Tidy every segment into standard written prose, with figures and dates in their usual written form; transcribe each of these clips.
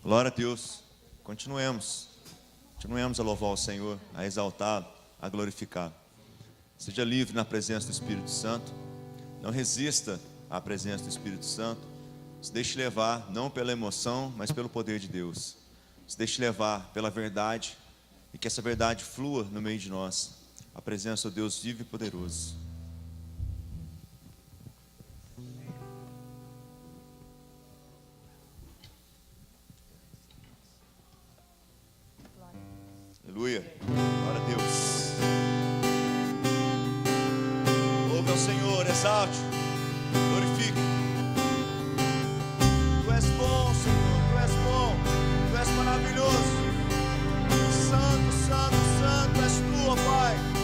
Glória a Deus. Continuemos a louvar o Senhor, a exaltá-lo, a glorificar. Seja livre na presença do Espírito Santo. Não resista à presença do Espírito Santo. Se deixe levar, não pela emoção, mas pelo poder de Deus. Se deixe levar pela verdade, e que essa verdade flua no meio de nós. A presença do Deus vivo e poderoso. Aleluia, glória a Deus. Louve ao Senhor, exalte, glorifique. Tu és bom, Senhor, Tu és bom, Tu és maravilhoso. Santo, santo, santo és Tu, ó Pai.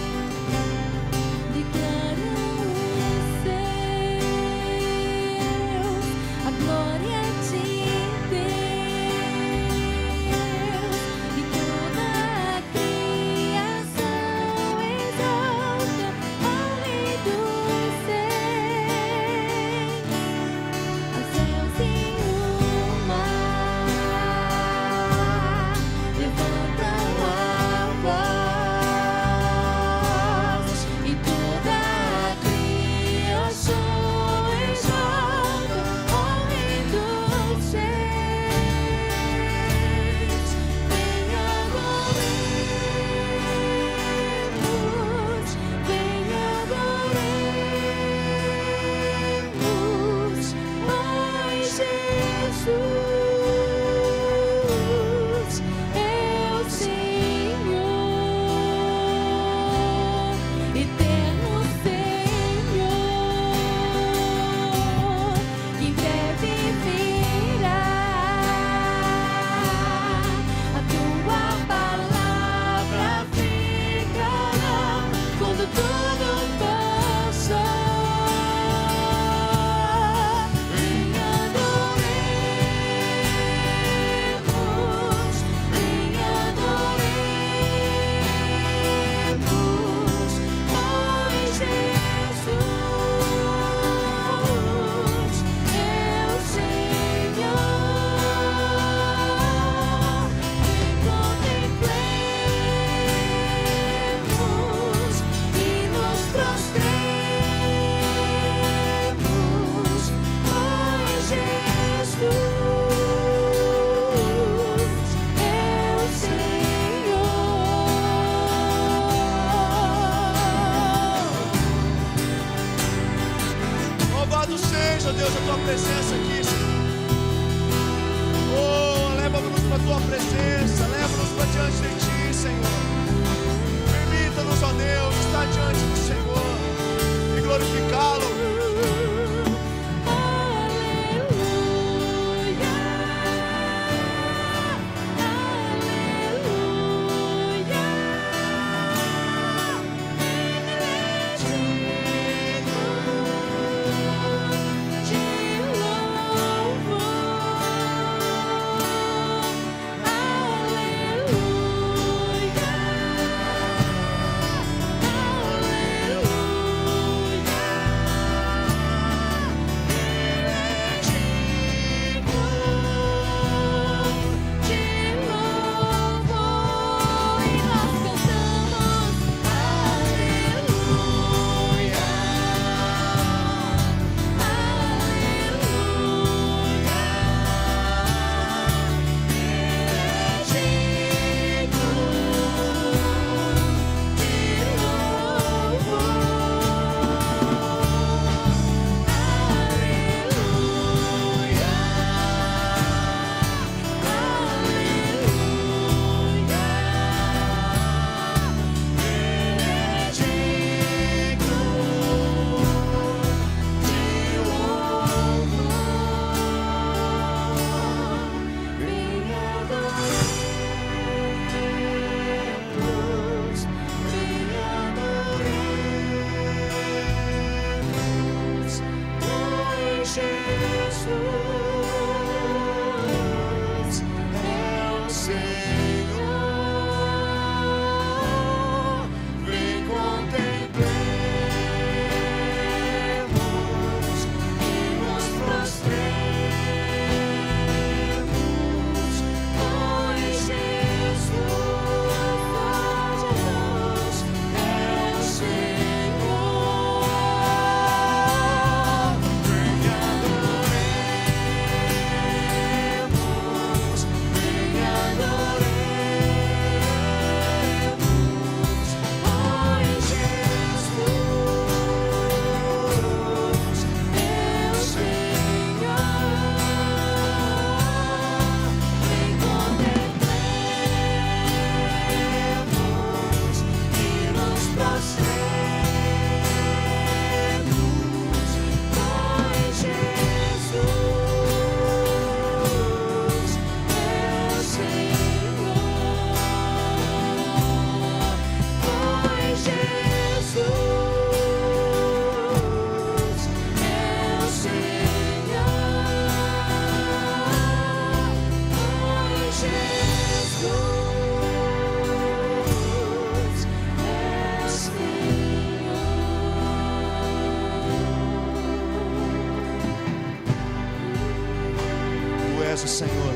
és o Senhor.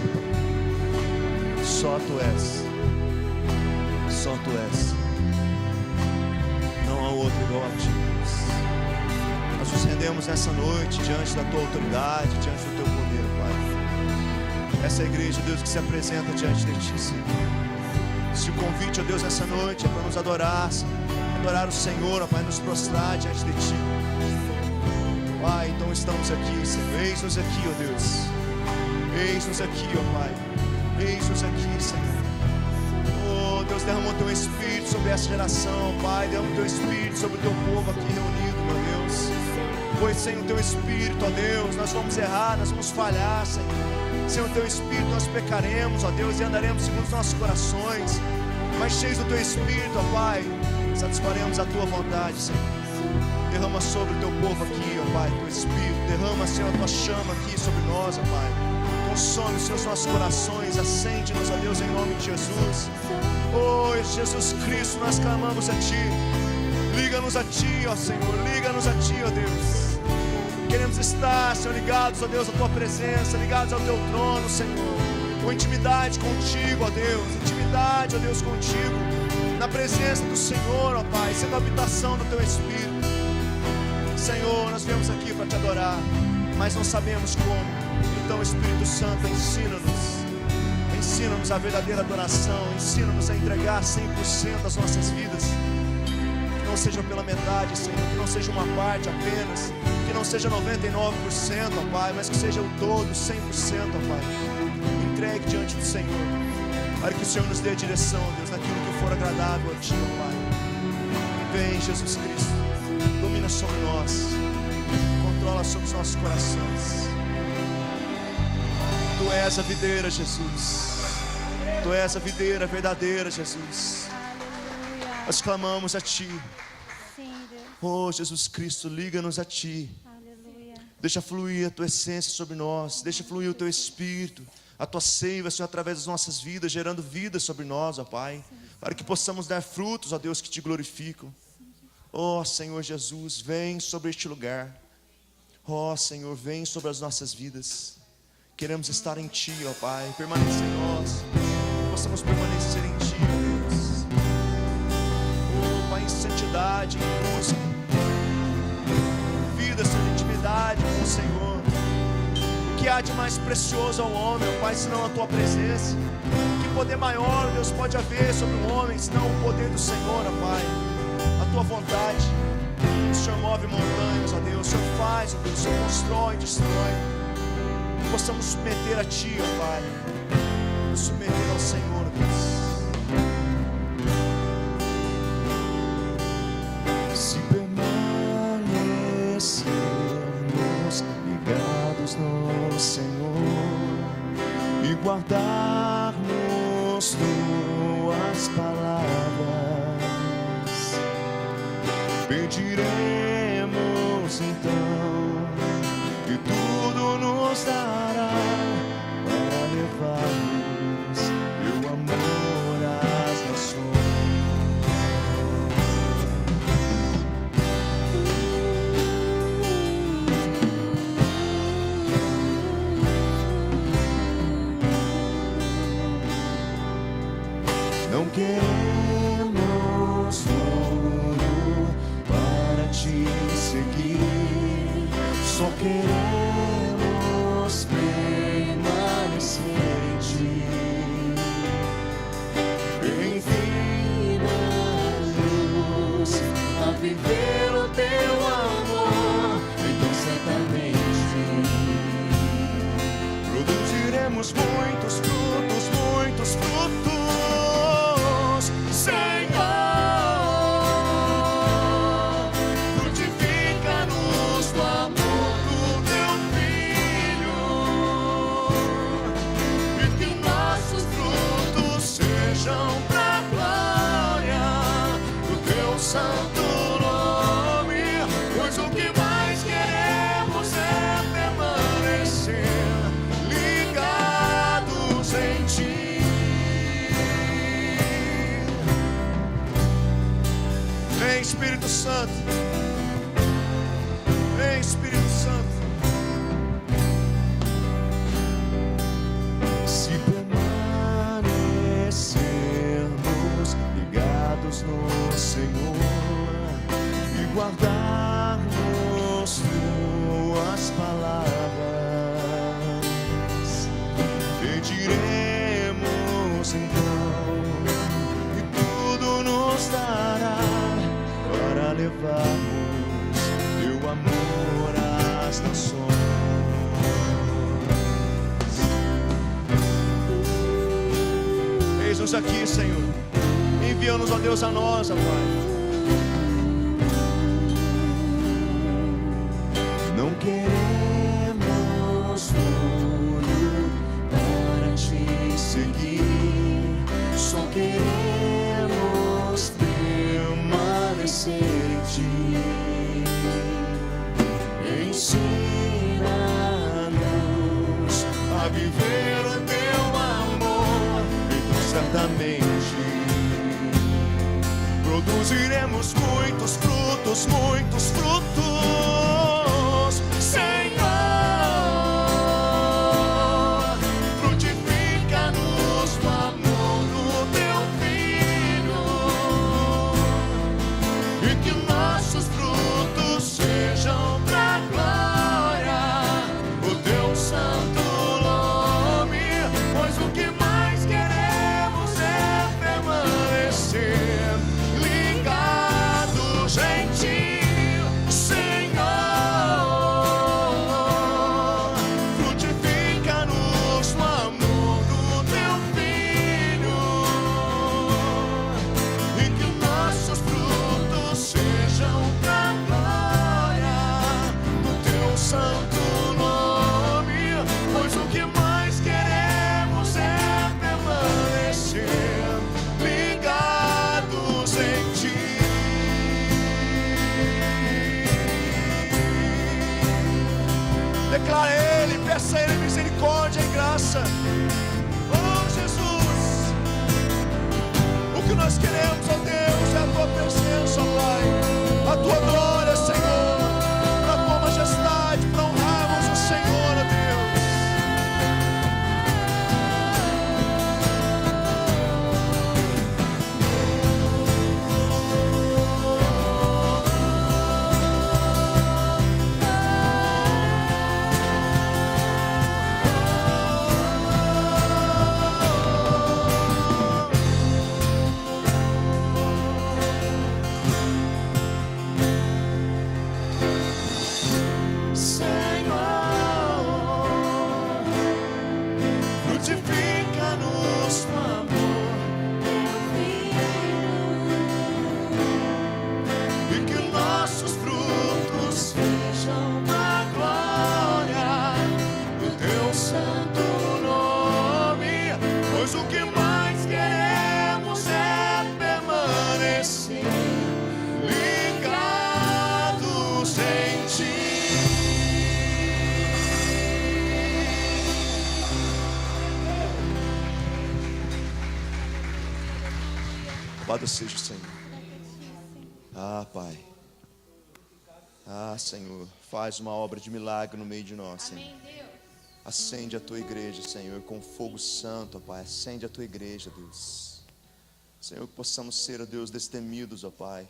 Só Tu és. Só Tu és. Não há outro igual a Ti, Deus. Nós nos rendemos nessa noite diante da Tua autoridade, diante do Teu poder, Pai. Essa é a igreja, Deus, que se apresenta diante de Ti, Senhor. Se o convite, ó Deus, nessa noite é para nos adorar, Senhor. Adorar o Senhor, ó Pai, nos prostrar diante de Ti. Pai, então estamos aqui, Senhor. Eis-nos aqui, ó Deus. Eis-nos aqui, ó Pai. Eis-nos aqui, Senhor. Oh, Deus, derrama o Teu Espírito sobre essa geração, Pai. Derrama o Teu Espírito sobre o Teu povo aqui reunido, meu Deus. Pois sem o Teu Espírito, ó Deus, nós vamos errar, nós vamos falhar, Senhor. Sem o Teu Espírito nós pecaremos, ó Deus, e andaremos segundo os nossos corações. Mas cheios do Teu Espírito, ó Pai, satisfaremos a Tua vontade, Senhor. Derrama sobre o Teu povo aqui, ó Pai, Teu Espírito. Derrama, Senhor, a Tua chama aqui sobre nós, ó Pai. Consome os nossos corações, acende-nos, ó Deus, em nome de Jesus. Oh, Jesus Cristo, nós clamamos a Ti. Liga-nos a Ti, ó Senhor, liga-nos a Ti, ó Deus. Queremos estar, Senhor, ligados, ó Deus, à Tua presença, ligados ao Teu trono, Senhor. Com intimidade contigo, ó Deus, intimidade, ó Deus, contigo. Na presença do Senhor, ó Pai, sendo a habitação do Teu Espírito. Senhor, nós viemos aqui para Te adorar, mas não sabemos como. Então, Espírito Santo, ensina-nos. Ensina-nos a verdadeira adoração. Ensina-nos a entregar 100% das nossas vidas. Que não seja pela metade, Senhor. Que não seja uma parte apenas. Que não seja 99%, ó Pai, mas que seja o todo, 100%, ó Pai. Entregue diante do Senhor, para que o Senhor nos dê a direção, ó Deus, naquilo que for agradável a Ti, ó Pai. Vem, Jesus Cristo, domina sobre nós, controla sobre os nossos corações. Tu és a videira, Jesus. Tu és a videira verdadeira, Jesus. Nós clamamos a Ti. Oh, Jesus Cristo, liga-nos a Ti. Deixa fluir a Tua essência sobre nós. Deixa fluir o Teu Espírito, a Tua seiva, Senhor, através das nossas vidas, gerando vida sobre nós, ó Pai, para que possamos dar frutos, ó Deus, que Te glorificam. Ó Senhor Jesus, vem sobre este lugar. Ó Senhor, vem sobre as nossas vidas. Queremos estar em Ti, ó Pai, permanecer em nós. Possamos permanecer em Ti, ó Deus. Oh Pai, em santidade, em busca, vida, Senhor, intimidade com o Senhor. O que há de mais precioso ao homem, ó Pai, senão a Tua presença? Que poder maior, Deus, pode haver sobre o homem, senão o poder do Senhor, ó Pai? A Tua vontade. O Senhor move montanhas, ó Deus. O Senhor faz, ó Deus. O Senhor constrói e destrói. Que possamos submeter a Ti, ó Pai. Nos submeter ao Senhor, Deus. Se permanecermos ligados no Senhor e guardarmos Tuas palavras, pediremos então que tudo nos dará para levarmos Teu amor às nações. Não queremos tudo para Te seguir, só queremos permanecer em Ti. Ensina-nos a viver o Teu amor, então certamente produziremos muitos frutos, muitos frutos. Santo nome, pois o que mais queremos é permanecer ligados em Ti. Vem, Espírito Santo. Vem, Espírito Santo. pediremos então, e tudo nos dará para levarmos teu amor às nações. Eis-nos aqui, Senhor, envia-nos, ó Deus, a nós, ó Pai. Não queremos tudo para te seguir, só queremos permanecer em ti. Ensina-nos a viver o teu amor, então certamente produziremos muitos frutos, muitos frutos. Declara Ele, peça a Ele misericórdia e graça. Oh Jesus, o que nós queremos, ó Deus, é a Tua presença, ó Pai, a Tua glória, Senhor, para a Tua majestade, para honrarmos o Senhor, ó Deus. Louvado seja o Senhor. Ah, Pai. Ah, Senhor, faz uma obra de milagre no meio de nós, Senhor. Acende a Tua igreja, Senhor, com fogo santo, ó Pai. Acende a Tua igreja, Deus. Senhor, que possamos ser, ó Deus, destemidos, ó Pai.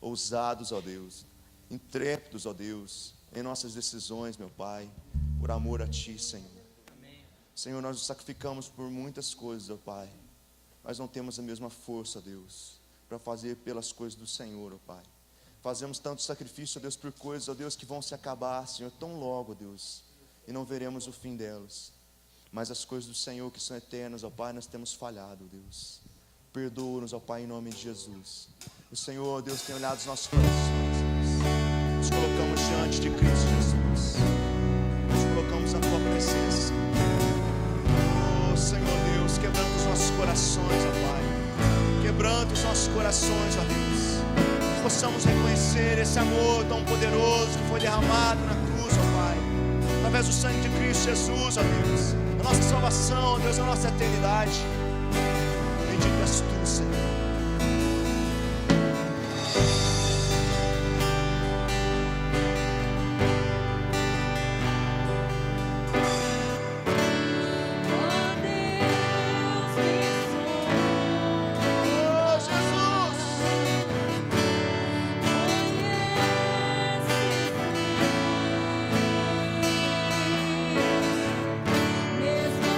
Ousados, ó Deus. Intrépidos, ó Deus, em nossas decisões, meu Pai. Por amor a Ti, Senhor. Senhor, nós nos sacrificamos por muitas coisas, ó Pai. Mas não temos a mesma força, Deus, para fazer pelas coisas do Senhor, ó Pai. Fazemos tanto sacrifício, ó Deus, por coisas, ó Deus, que vão se acabar, Senhor, tão logo, ó Deus, e não veremos o fim delas. Mas as coisas do Senhor que são eternas, ó Pai, nós temos falhado, ó Deus. Perdoa-nos, ó Pai, em nome de Jesus. O Senhor, ó Deus, tem olhado os nossos corações, Deus. Nos colocamos diante de Cristo Jesus. Nos colocamos na Tua presença. Oh, Senhor Deus, quebrando os nossos corações, ó Pai. Quebrando os nossos corações, ó Deus. Que possamos reconhecer esse amor tão poderoso que foi derramado na cruz, ó Pai. Através do sangue de Cristo Jesus, ó Deus. A nossa salvação, ó Deus, a nossa eternidade. Bendito és Tu, Senhor. Mesmo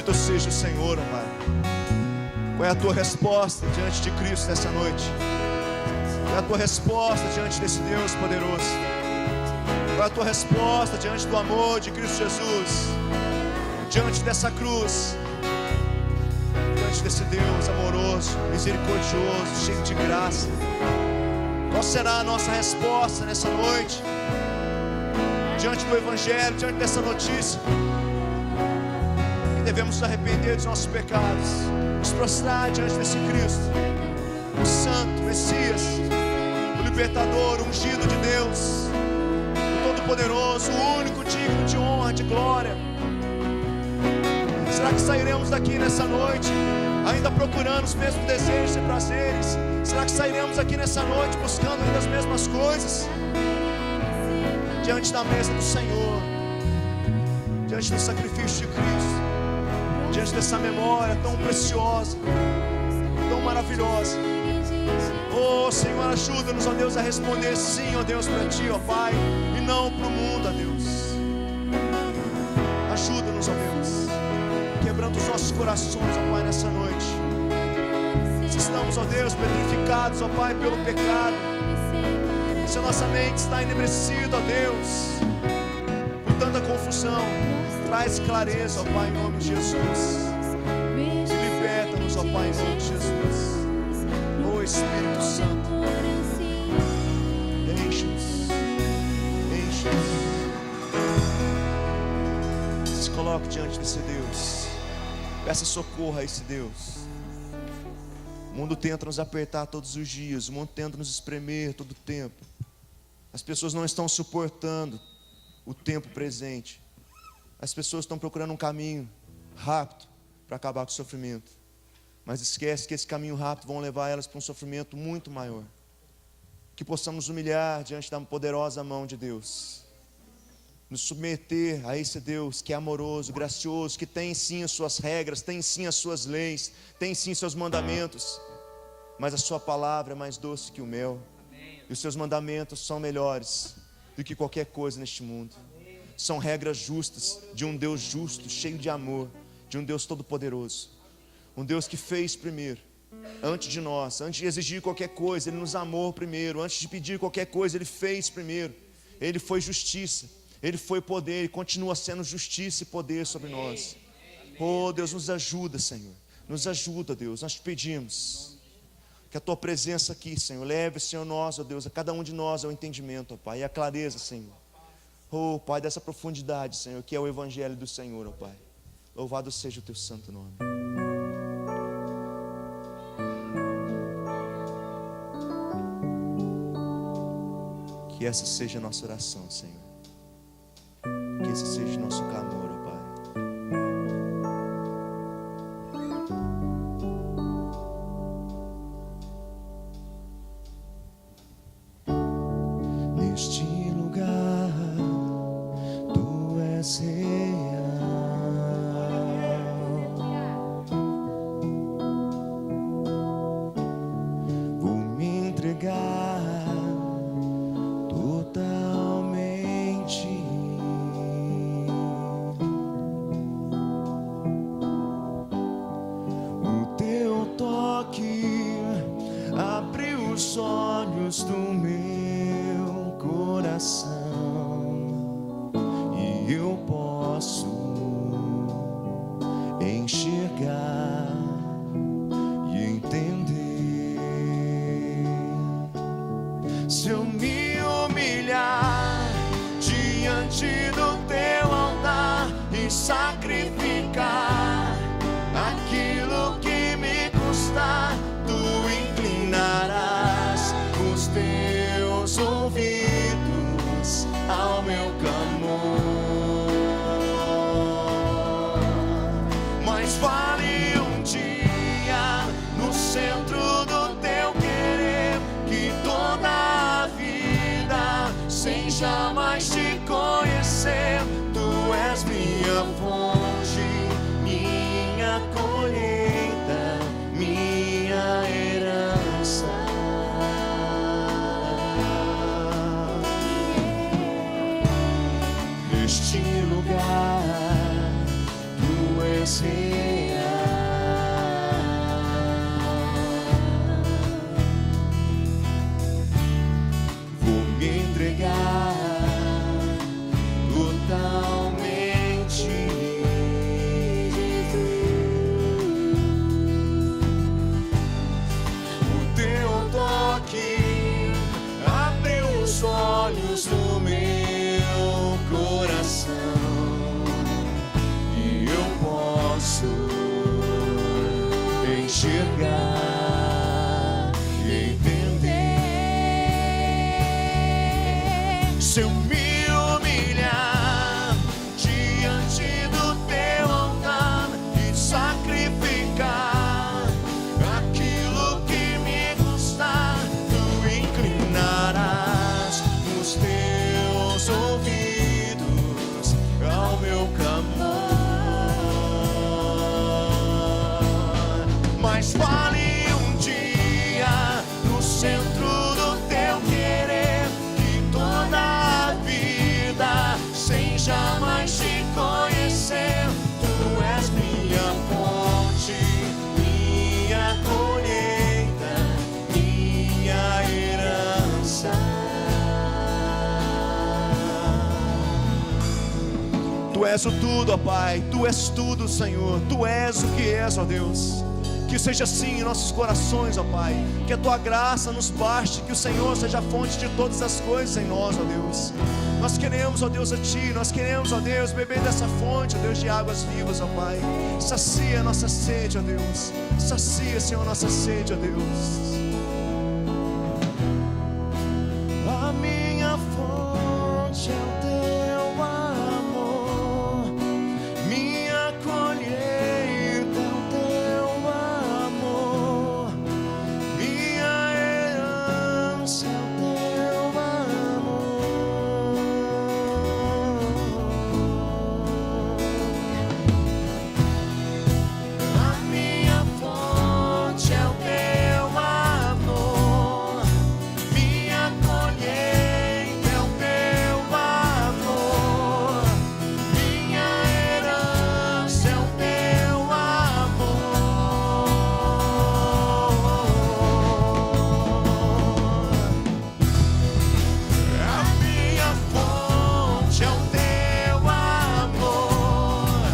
Bendito seja o Senhor, ó Pai. Qual é a tua resposta diante de Cristo nessa noite? Qual é a tua resposta diante desse Deus poderoso? Qual é a tua resposta diante do amor de Cristo Jesus? Diante dessa cruz, diante desse Deus amoroso, misericordioso, cheio de graça. Qual será a nossa resposta nessa noite? Diante do Evangelho, diante dessa notícia, que devemos nos arrepender dos nossos pecados, nos prostrar diante desse Cristo, o Santo, Messias, o Libertador, o ungido de Deus, o Todo-Poderoso, o único digno de honra, de glória. Será que sairemos daqui nessa noite ainda procurando os mesmos desejos e prazeres? Será que sairemos aqui nessa noite buscando ainda as mesmas coisas? Diante da mesa do Senhor, diante do sacrifício de Cristo, diante dessa memória tão preciosa, tão maravilhosa. Oh Senhor, ajuda-nos, ó Deus, a responder sim, ó Deus, para Ti, ó Pai, e não para o mundo, ó Deus. Ajuda-nos, ó Deus, quebrando os nossos corações, ó Pai, nessa noite. Se estamos, ó Deus, petrificados, ó Pai, pelo pecado, se a nossa mente está enebrecida, ó Deus, por tanta confusão, traz clareza, ó Pai, em nome de Jesus. E liberta-nos, ó Pai, em nome de Jesus. Ó Espírito Santo, enche-nos, enche-nos. Se coloque diante desse Deus, peça socorro a esse Deus. O mundo tenta nos apertar todos os dias, o mundo tenta nos espremer todo o tempo. As pessoas não estão suportando o tempo presente. As pessoas estão procurando um caminho rápido para acabar com o sofrimento, mas esquece que esse caminho rápido vão levar elas para um sofrimento muito maior. Que possamos nos humilhar diante da poderosa mão de Deus, nos submeter a esse Deus que é amoroso, gracioso, que tem sim as suas regras, tem sim as suas leis, tem sim seus mandamentos, mas a sua palavra é mais doce que o mel. E os seus mandamentos são melhores do que qualquer coisa neste mundo. São regras justas de um Deus justo, cheio de amor, de um Deus todo-poderoso. Um Deus que fez primeiro, antes de nós, antes de exigir qualquer coisa, Ele nos amou primeiro. Antes de pedir qualquer coisa, Ele fez primeiro. Ele foi justiça, Ele foi poder e continua sendo justiça e poder sobre nós. Oh Deus, nos ajuda, Senhor. Nos ajuda, Deus, nós te pedimos. Que a Tua presença aqui, Senhor, leve, Senhor, nós, ó Deus, a cada um de nós ao entendimento, ó Pai, e a clareza, Senhor. Oh Pai, dessa profundidade, Senhor, que é o Evangelho do Senhor, ó Pai. Louvado seja o Teu santo nome. Que essa seja a nossa oração, Senhor. Que esse seja o nosso clamor, ó Pai. Neste lugar, Tu és real. Vou me entregar totalmente. O Teu toque abre os olhos do meu coração e eu posso enxergar e entender. Se eu me humilhar diante do Teu altar e sacrificar aquilo que me custar, Tu inclinarás os Teus ouvidos ao meu clamor. Mas vale um dia no centro do Teu querer, que toda a vida sem jamais Te conhecer. Tu és minha fonte, minha colheita, minha herança. Neste lugar, Tu és real. posso enxergar e entender. Se eu me humilhar diante do teu altar e sacrificar aquilo que me custar, tu inclinarás os teus ouvidos ao meu clamor. Mas vale um dia no centro do teu querer, que toda a vida sem jamais te conhecer. Tu és minha fonte, minha colheita, minha herança. Tu és o tudo, ó Pai, Tu és tudo, Senhor. Tu és o que és, ó Deus. Que seja assim em nossos corações, ó Pai. Que a Tua graça nos baste, que o Senhor seja a fonte de todas as coisas em nós, ó Deus. Nós queremos, ó Deus, a Ti. Nós queremos, ó Deus, beber dessa fonte, ó Deus, de águas vivas, ó Pai. Sacia a nossa sede, ó Deus. Sacia, Senhor, a nossa sede, ó Deus. A minha fonte é o Teu amor, minha colheita é o Teu amor, minha herança é o Teu amor. A minha fonte é o Teu amor, minha colheita é o Teu amor, minha herança é o Teu amor. A minha fonte é o Teu amor,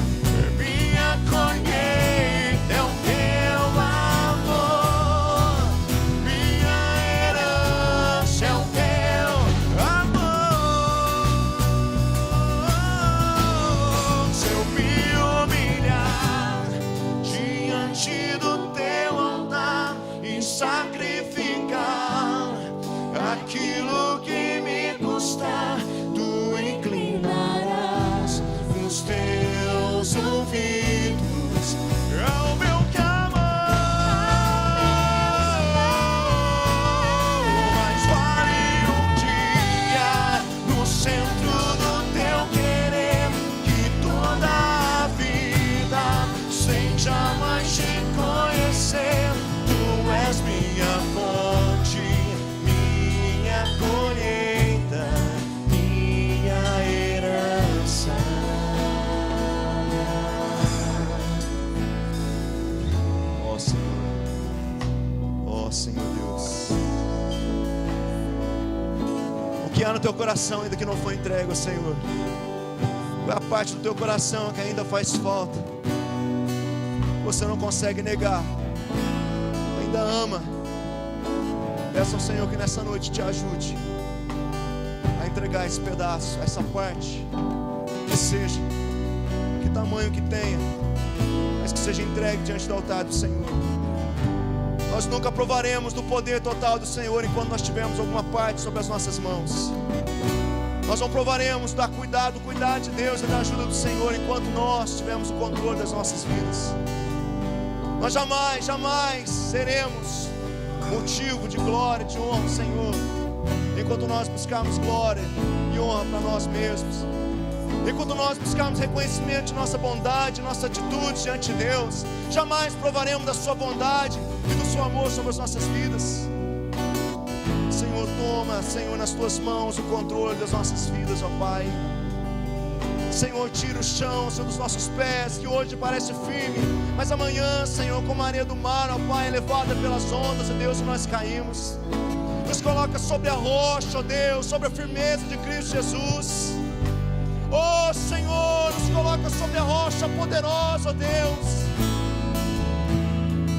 minha colheita é o Teu amor, minha herança é o Teu amor. Se eu me humilhar diante do Teu altar e sacrificar aquilo que me custar, Tu inclinarás os Teus ouvidos ao meu clamor. Mas vale um dia no centro do Teu querer, que toda a vida sem jamais te conhecer. Tu és minha fonte, minha colheita, minha herança. Ó Senhor, ó Senhor Deus, o que há no Teu coração ainda que não foi entregue, ó Senhor? Qual é a parte do Teu coração que ainda faz falta? Você não consegue negar, ainda ama. Peça ao Senhor que nessa noite te ajude a entregar esse pedaço, essa parte, que seja, que tamanho que tenha, mas que seja entregue diante do altar do Senhor. Nós nunca provaremos do poder total do Senhor enquanto nós tivermos alguma parte sobre as nossas mãos. Nós não provaremos do cuidado de Deus e da ajuda do Senhor enquanto nós tivermos o controle das nossas vidas. Nós jamais seremos motivo de glória, de honra ao Senhor, enquanto nós buscarmos glória e honra para nós mesmos, enquanto nós buscarmos reconhecimento de nossa bondade, nossa atitude diante de Deus. Jamais provaremos da Sua bondade e do Seu amor sobre as nossas vidas. Senhor, toma, Senhor, nas Tuas mãos o controle das nossas vidas, ó Pai. Senhor, tira o chão, Senhor, dos nossos pés, que hoje parece firme, mas amanhã, Senhor, como a areia do mar, ó Pai, levada pelas ondas, ó Deus, nós caímos. Nos coloca sobre a rocha, ó Deus, sobre a firmeza de Cristo Jesus. Ó Senhor, nos coloca sobre a rocha poderosa, ó Deus.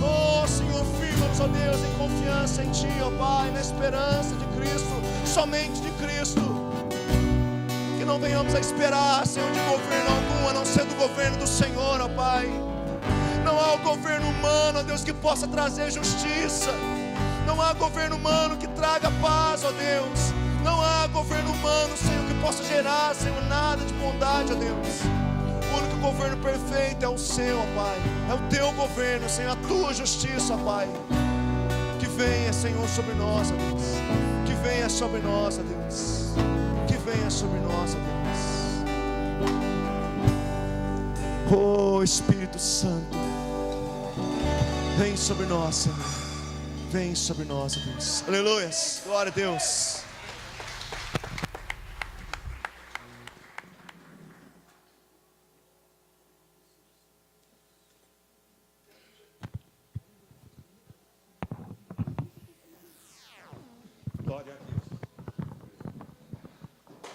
Ó Senhor, firma-nos, ó Deus, em confiança em Ti, ó Pai, na esperança de Cristo, somente de Cristo. Que não venhamos a esperar, Senhor, de governo algum, a não ser do governo do Senhor, ó Pai. humano, ó Deus, que possa trazer justiça. Não há governo humano que traga paz, ó Deus. Não há governo humano, Senhor, que possa gerar, Senhor, nada de bondade, ó Deus. O único governo perfeito é o seu, ó Pai. É o teu governo, Senhor, a tua justiça, ó Pai. Que venha, Senhor, sobre nós, ó Deus. Que venha sobre nós, ó Deus. Que venha sobre nós, ó Deus. Oh, Espírito Santo, vem sobre nós, Senhor. Vem sobre nós, ó Deus. Aleluia. Glória a Deus.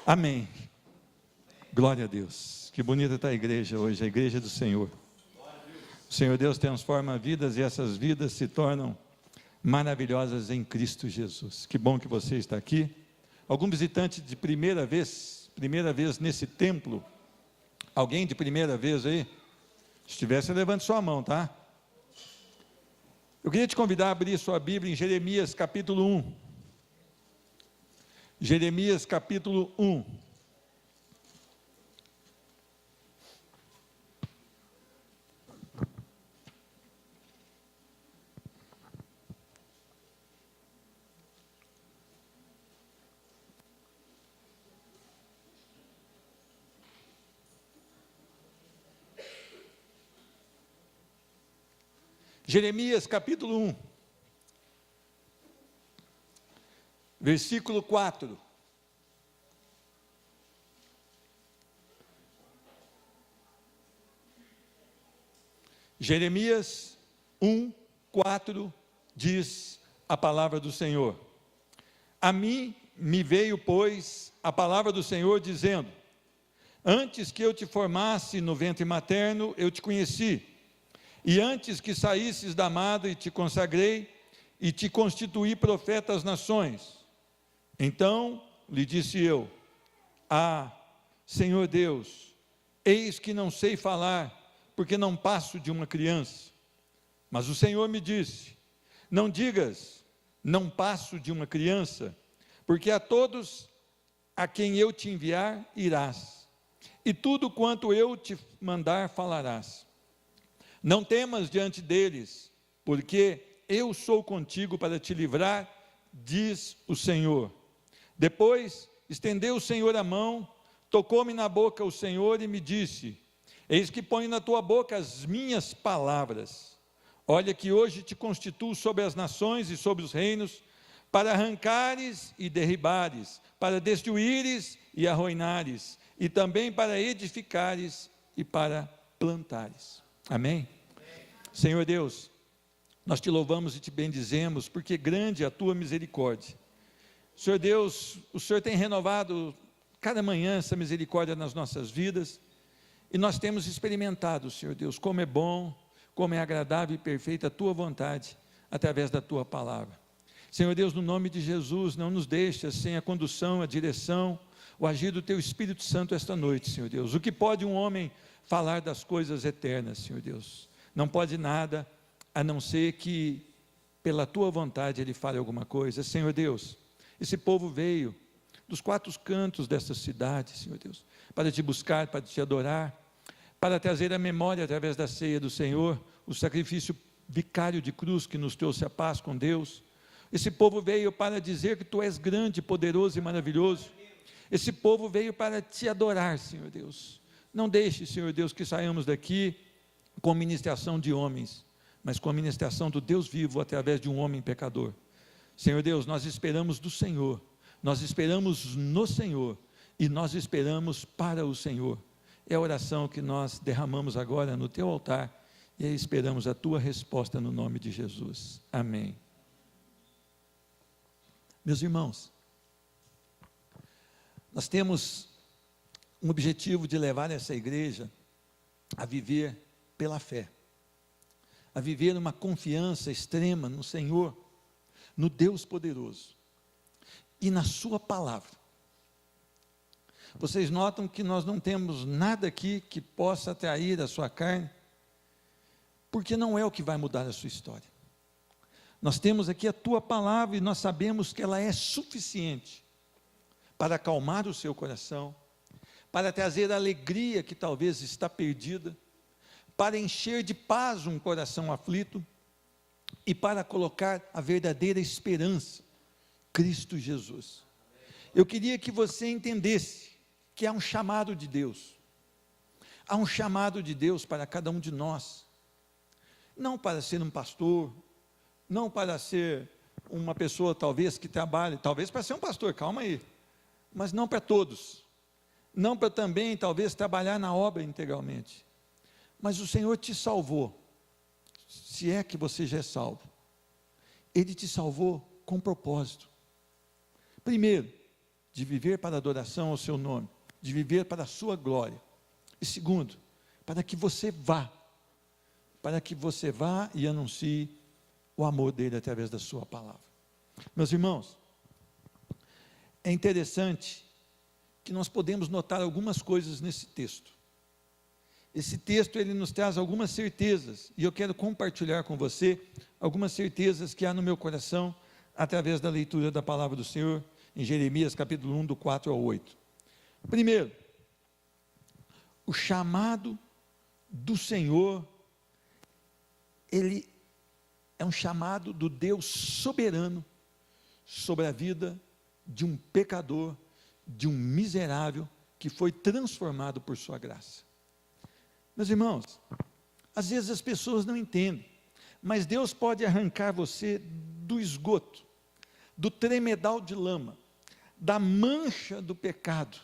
Amém. Glória a Deus. Que bonita está a igreja hoje, a igreja do Senhor. O Senhor Deus transforma vidas e essas vidas se tornam maravilhosas em Cristo Jesus. Que bom que você está aqui. Algum visitante de primeira vez nesse templo? Alguém de primeira vez aí? Se tivesse, levante sua mão, tá? Eu queria te convidar a abrir sua Bíblia em Jeremias capítulo 1. Jeremias capítulo 1. Jeremias capítulo 1, versículo 4. Jeremias 1, 4 diz a palavra do Senhor: a mim me veio, pois, a palavra do Senhor dizendo: antes que eu te formasse no ventre materno, eu te conheci. E antes que saísses da madre, te consagrei e te constituí profeta às nações. Então lhe disse eu: ah, Senhor Deus, eis que não sei falar, porque não passo de uma criança. Mas o Senhor me disse: não digas, não passo de uma criança, porque a todos a quem eu te enviar irás, e tudo quanto eu te mandar falarás. Não temas diante deles, porque eu sou contigo para te livrar, diz o Senhor. Depois estendeu o Senhor a mão, tocou-me na boca o Senhor e me disse: eis que ponho na tua boca as minhas palavras. Olha que hoje te constituo sobre as nações e sobre os reinos, para arrancares e derribares, para destruíres e arruinares, e também para edificares e para plantares. Amém? Senhor Deus, nós te louvamos e te bendizemos, porque grande é a tua misericórdia. Senhor Deus, o Senhor tem renovado cada manhã essa misericórdia nas nossas vidas, e nós temos experimentado, Senhor Deus, como é bom, como é agradável e perfeita a tua vontade, através da tua palavra. Senhor Deus, no nome de Jesus, não nos deixa sem a condução, a direção, o agir do teu Espírito Santo esta noite, Senhor Deus. O que pode um homem falar das coisas eternas, Senhor Deus? Não pode nada, a não ser que pela tua vontade ele fale alguma coisa. Senhor Deus, esse povo veio dos quatro cantos desta cidade, Senhor Deus, para te buscar, para te adorar, para trazer a memória através da ceia do Senhor, o sacrifício vicário de cruz que nos trouxe a paz com Deus. Esse povo veio para dizer que tu és grande, poderoso e maravilhoso. Esse povo veio para te adorar, Senhor Deus. Não deixe, Senhor Deus, que saiamos daqui com ministração de homens, mas com a ministração do Deus vivo através de um homem pecador. Senhor Deus, nós esperamos do Senhor, nós esperamos no Senhor, e nós esperamos para o Senhor. É a oração que nós derramamos agora no teu altar, e aí esperamos a tua resposta no nome de Jesus. Amém. Meus irmãos, nós temos um objetivo de levar essa igreja a viver pela fé, a viver uma confiança extrema no Senhor, no Deus poderoso e na sua palavra. Vocês notam que nós não temos nada aqui que possa atrair a sua carne, porque não é o que vai mudar a sua história. Nós temos aqui a tua palavra e nós sabemos que ela é suficiente para acalmar o seu coração, para trazer a alegria que talvez está perdida, para encher de paz um coração aflito e para colocar a verdadeira esperança, Cristo Jesus. Eu queria que você entendesse que há um chamado de Deus. Há um chamado de Deus para cada um de nós. Não para ser um pastor, não para ser uma pessoa talvez que trabalhe, talvez para ser um pastor, calma aí. Mas não para todos. Não para também talvez trabalhar na obra integralmente. Mas o Senhor te salvou. Se é que você já é salvo. Ele te salvou com propósito. Primeiro, de viver para a adoração ao seu nome, de viver para a sua glória. E segundo, para que você vá e anuncie o amor dele através da sua palavra. Meus irmãos, é interessante que nós podemos notar algumas coisas nesse texto. Esse texto, ele nos traz algumas certezas, e eu quero compartilhar com você algumas certezas que há no meu coração, através da leitura da palavra do Senhor, em Jeremias capítulo 1, do 4 ao 8. Primeiro, o chamado do Senhor, ele é um chamado do Deus soberano, sobre a vida de um pecador, de um miserável, que foi transformado por sua graça. Meus irmãos, às vezes as pessoas não entendem, mas Deus pode arrancar você do esgoto, do tremedal de lama, da mancha do pecado,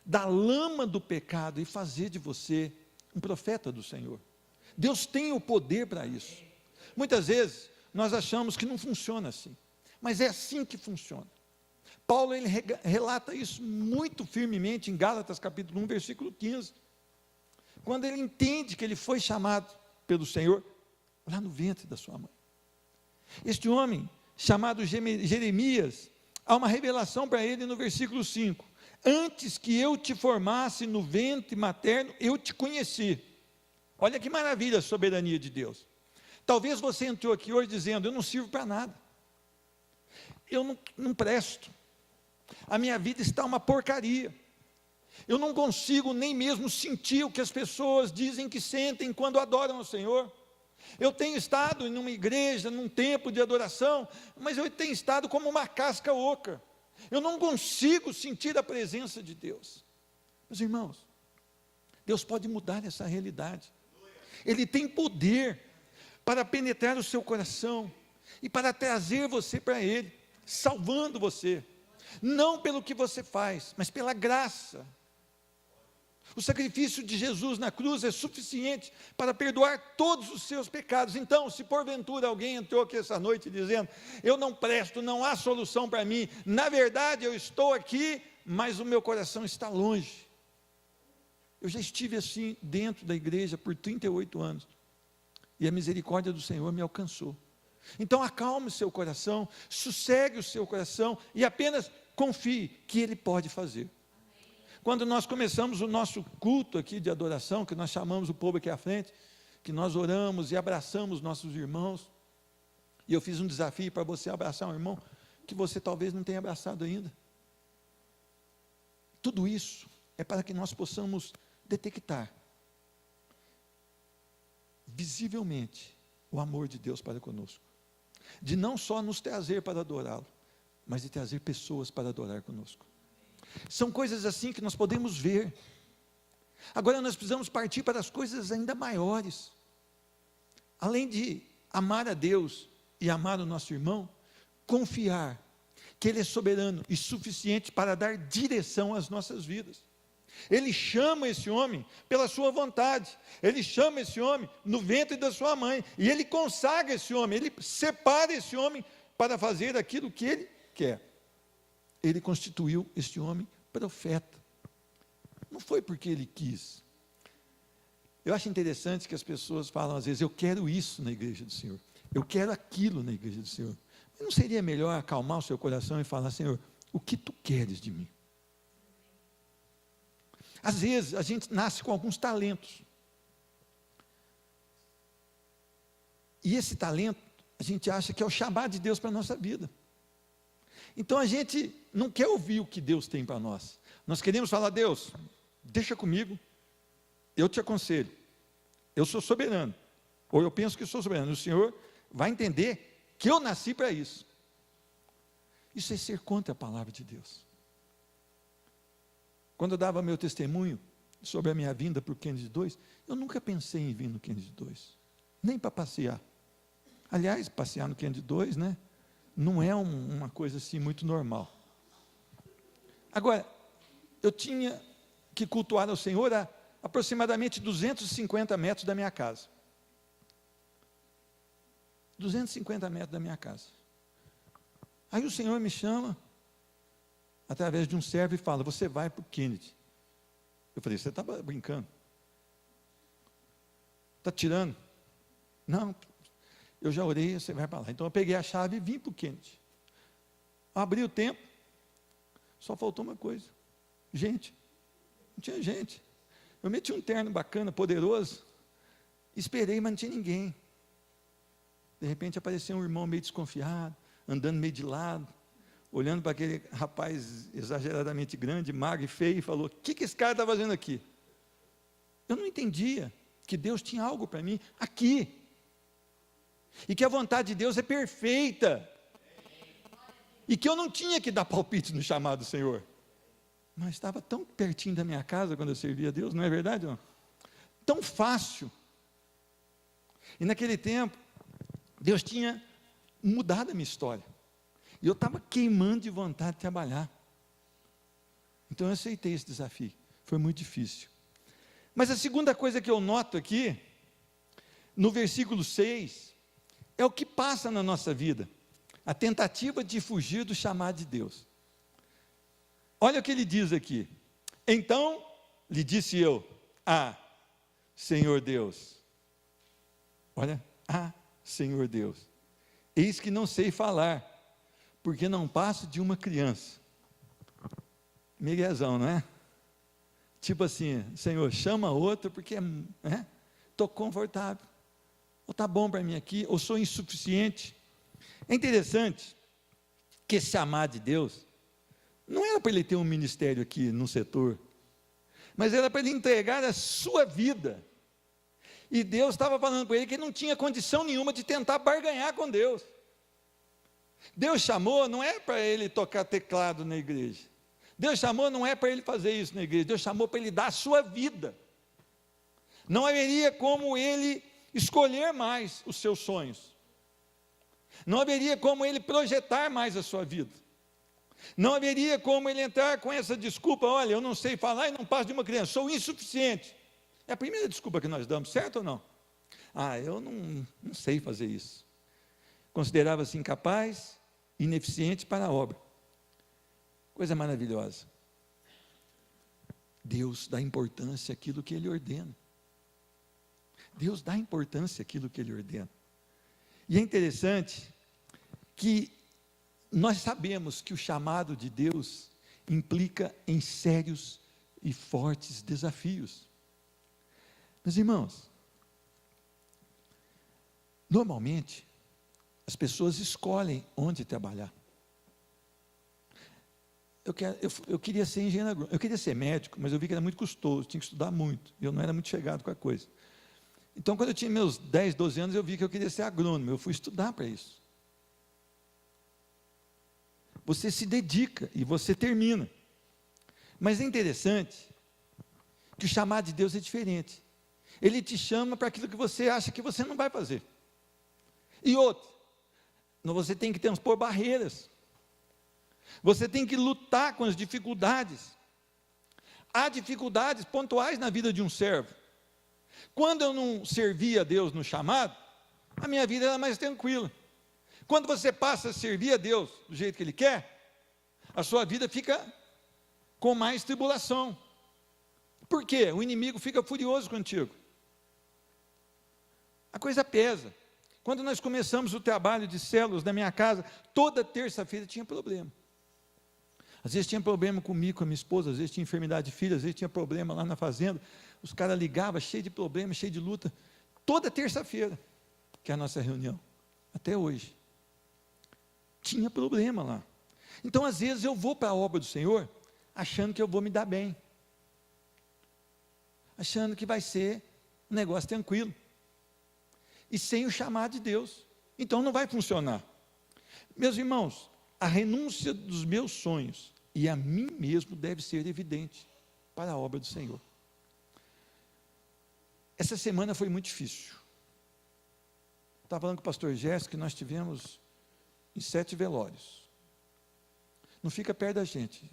da lama do pecado, e fazer de você um profeta do Senhor. Deus tem o poder para isso. Muitas vezes nós achamos que não funciona assim, mas é assim que funciona. Paulo, ele relata isso muito firmemente em Gálatas capítulo 1, versículo 15, quando ele entende que ele foi chamado pelo Senhor lá no ventre da sua mãe. Este homem, chamado Jeremias, há uma revelação para ele no versículo 5, antes que eu te formasse no ventre materno, eu te conheci. Olha que maravilha a soberania de Deus. Talvez você entrou aqui hoje dizendo, eu não sirvo para nada, eu não presto, a minha vida está uma porcaria, eu não consigo nem mesmo sentir o que as pessoas dizem que sentem quando adoram ao Senhor. Eu tenho estado em uma igreja, num templo de adoração, mas eu tenho estado como uma casca oca, eu não consigo sentir a presença de Deus. Meus irmãos, Deus pode mudar essa realidade, Ele tem poder para penetrar o seu coração, e para trazer você para Ele, salvando você, não pelo que você faz, mas pela graça. O sacrifício de Jesus na cruz é suficiente para perdoar todos os seus pecados. Então, se porventura alguém entrou aqui essa noite dizendo, eu não presto, não há solução para mim, na verdade eu estou aqui, mas o meu coração está longe. Eu já estive assim dentro da igreja por 38 anos, e a misericórdia do Senhor me alcançou. Então acalme o seu coração, sossegue o seu coração, e apenas confie que Ele pode fazer. Quando nós começamos o nosso culto aqui de adoração, que nós chamamos o povo aqui à frente, que nós oramos e abraçamos nossos irmãos, e eu fiz um desafio para você abraçar um irmão, que você talvez não tenha abraçado ainda. Tudo isso é para que nós possamos detectar, visivelmente, o amor de Deus para conosco, de não só nos trazer para adorá-lo, mas de trazer pessoas para adorar conosco. São coisas assim que nós podemos ver. Agora nós precisamos partir para as coisas ainda maiores. Além de amar a Deus e amar o nosso irmão, confiar que Ele é soberano e suficiente para dar direção às nossas vidas. Ele chama esse homem pela sua vontade, Ele chama esse homem no ventre da sua mãe, e Ele consagra esse homem, Ele separa esse homem para fazer aquilo que Ele quer. Ele constituiu este homem profeta, não foi porque ele quis. Eu acho interessante que as pessoas falam às vezes, eu quero isso na igreja do Senhor, eu quero aquilo na igreja do Senhor. Mas não seria melhor acalmar o seu coração e falar, Senhor, o que Tu queres de mim? Às vezes a gente nasce com alguns talentos, E esse talento, a gente acha que é o chamado de Deus para a nossa vida. Então a gente não quer ouvir o que Deus tem para nós. Nós queremos falar: Deus, deixa comigo, eu te aconselho, eu sou soberano, ou eu penso que sou soberano, o Senhor vai entender que eu nasci para isso. Isso é ser contra a palavra de Deus. Quando eu dava meu testemunho sobre a minha vinda para o Kennedy 2, eu nunca pensei em vir no Kennedy 2, nem para passear. Aliás, passear no Kennedy 2, né, não é uma coisa assim muito normal. Agora, eu tinha que cultuar ao Senhor a aproximadamente 250 metros da minha casa. 250 metros da minha casa. Aí o Senhor me chama, através de um servo, e fala: você vai para o Kennedy. Eu falei: você está brincando? Está tirando? Não, eu já orei, você vai para lá. Então eu peguei a chave e vim para o Kennedy. Abri o tempo, só faltou uma coisa: gente. Não tinha gente. Eu meti um terno bacana, poderoso, esperei, mas não tinha ninguém. De repente apareceu um irmão meio desconfiado, andando meio de lado, olhando para aquele rapaz exageradamente grande, magro e feio, e falou: o que esse cara está fazendo aqui? Eu não entendia que Deus tinha algo para mim aqui, e que a vontade de Deus é perfeita, e que eu não tinha que dar palpite no chamado do Senhor, mas estava tão pertinho da minha casa quando eu servia a Deus, não é verdade? Não? Tão fácil. E naquele tempo, Deus tinha mudado a minha história, e eu estava queimando de vontade de trabalhar. Então eu aceitei esse desafio. Foi muito difícil. Mas a segunda coisa que eu noto aqui, no versículo 6, é o que passa na nossa vida: a tentativa de fugir do chamado de Deus. Olha o que ele diz aqui: então lhe disse eu: Senhor Deus, olha, Senhor Deus, eis que não sei falar, porque não passo de uma criança. Miguezão, não é? Tipo assim: Senhor, chama outro, porque estou confortável, ou está bom para mim aqui, ou sou insuficiente. É interessante que esse chamado de Deus não era para ele ter um ministério aqui no setor, mas era para ele entregar a sua vida. E Deus estava falando para ele que ele não tinha condição nenhuma de tentar barganhar com Deus. Deus chamou não é para ele tocar teclado na igreja. Deus chamou não é para ele fazer isso na igreja. Deus chamou para ele dar a sua vida. Não haveria como ele escolher mais os seus sonhos. Não haveria como ele projetar mais a sua vida. Não haveria como ele entrar com essa desculpa: olha, eu não sei falar e não passo de uma criança, sou insuficiente. É a primeira desculpa que nós damos, certo ou não? Eu não sei fazer isso. Considerava-se incapaz, ineficiente para a obra. Coisa maravilhosa. Deus dá importância àquilo que Ele ordena. Deus dá importância àquilo que Ele ordena. E é interessante que nós sabemos que o chamado de Deus implica em sérios e fortes desafios. Meus irmãos, normalmente, as pessoas escolhem onde trabalhar. Eu queria ser engenheiro agrônomo, eu queria ser médico, mas eu vi que era muito custoso, tinha que estudar muito, e eu não era muito chegado com a coisa. Então, quando eu tinha meus 10, 12 anos, eu vi que eu queria ser agrônomo, eu fui estudar para isso. Você se dedica e você termina. Mas é interessante que o chamado de Deus é diferente. Ele te chama para aquilo que você acha que você não vai fazer. E outro, você tem que transpor barreiras. Você tem que lutar com as dificuldades. Há dificuldades pontuais na vida de um servo. Quando eu não servia a Deus no chamado, a minha vida era mais tranquila. Quando você passa a servir a Deus do jeito que Ele quer, a sua vida fica com mais tribulação. Por quê? O inimigo fica furioso contigo. A coisa pesa. Quando nós começamos o trabalho de células na minha casa, toda terça-feira tinha problema. Às vezes tinha problema comigo, com a minha esposa, às vezes tinha enfermidade de filho, às vezes tinha problema lá na fazenda. Os caras ligavam, cheio de problema, cheio de luta. Toda terça-feira. que é a nossa reunião, até hoje. Tinha problema lá. Então, às vezes, eu vou para a obra do Senhor, achando que eu vou me dar bem, achando que vai ser um negócio tranquilo, e sem o chamado de Deus, então não vai funcionar. Meus irmãos, a renúncia dos meus sonhos e a mim mesmo deve ser evidente para a obra do Senhor. Essa semana foi muito difícil. Estava falando com o pastor Gerson que nós tivemos em 7 velórios. Não fica perto da gente.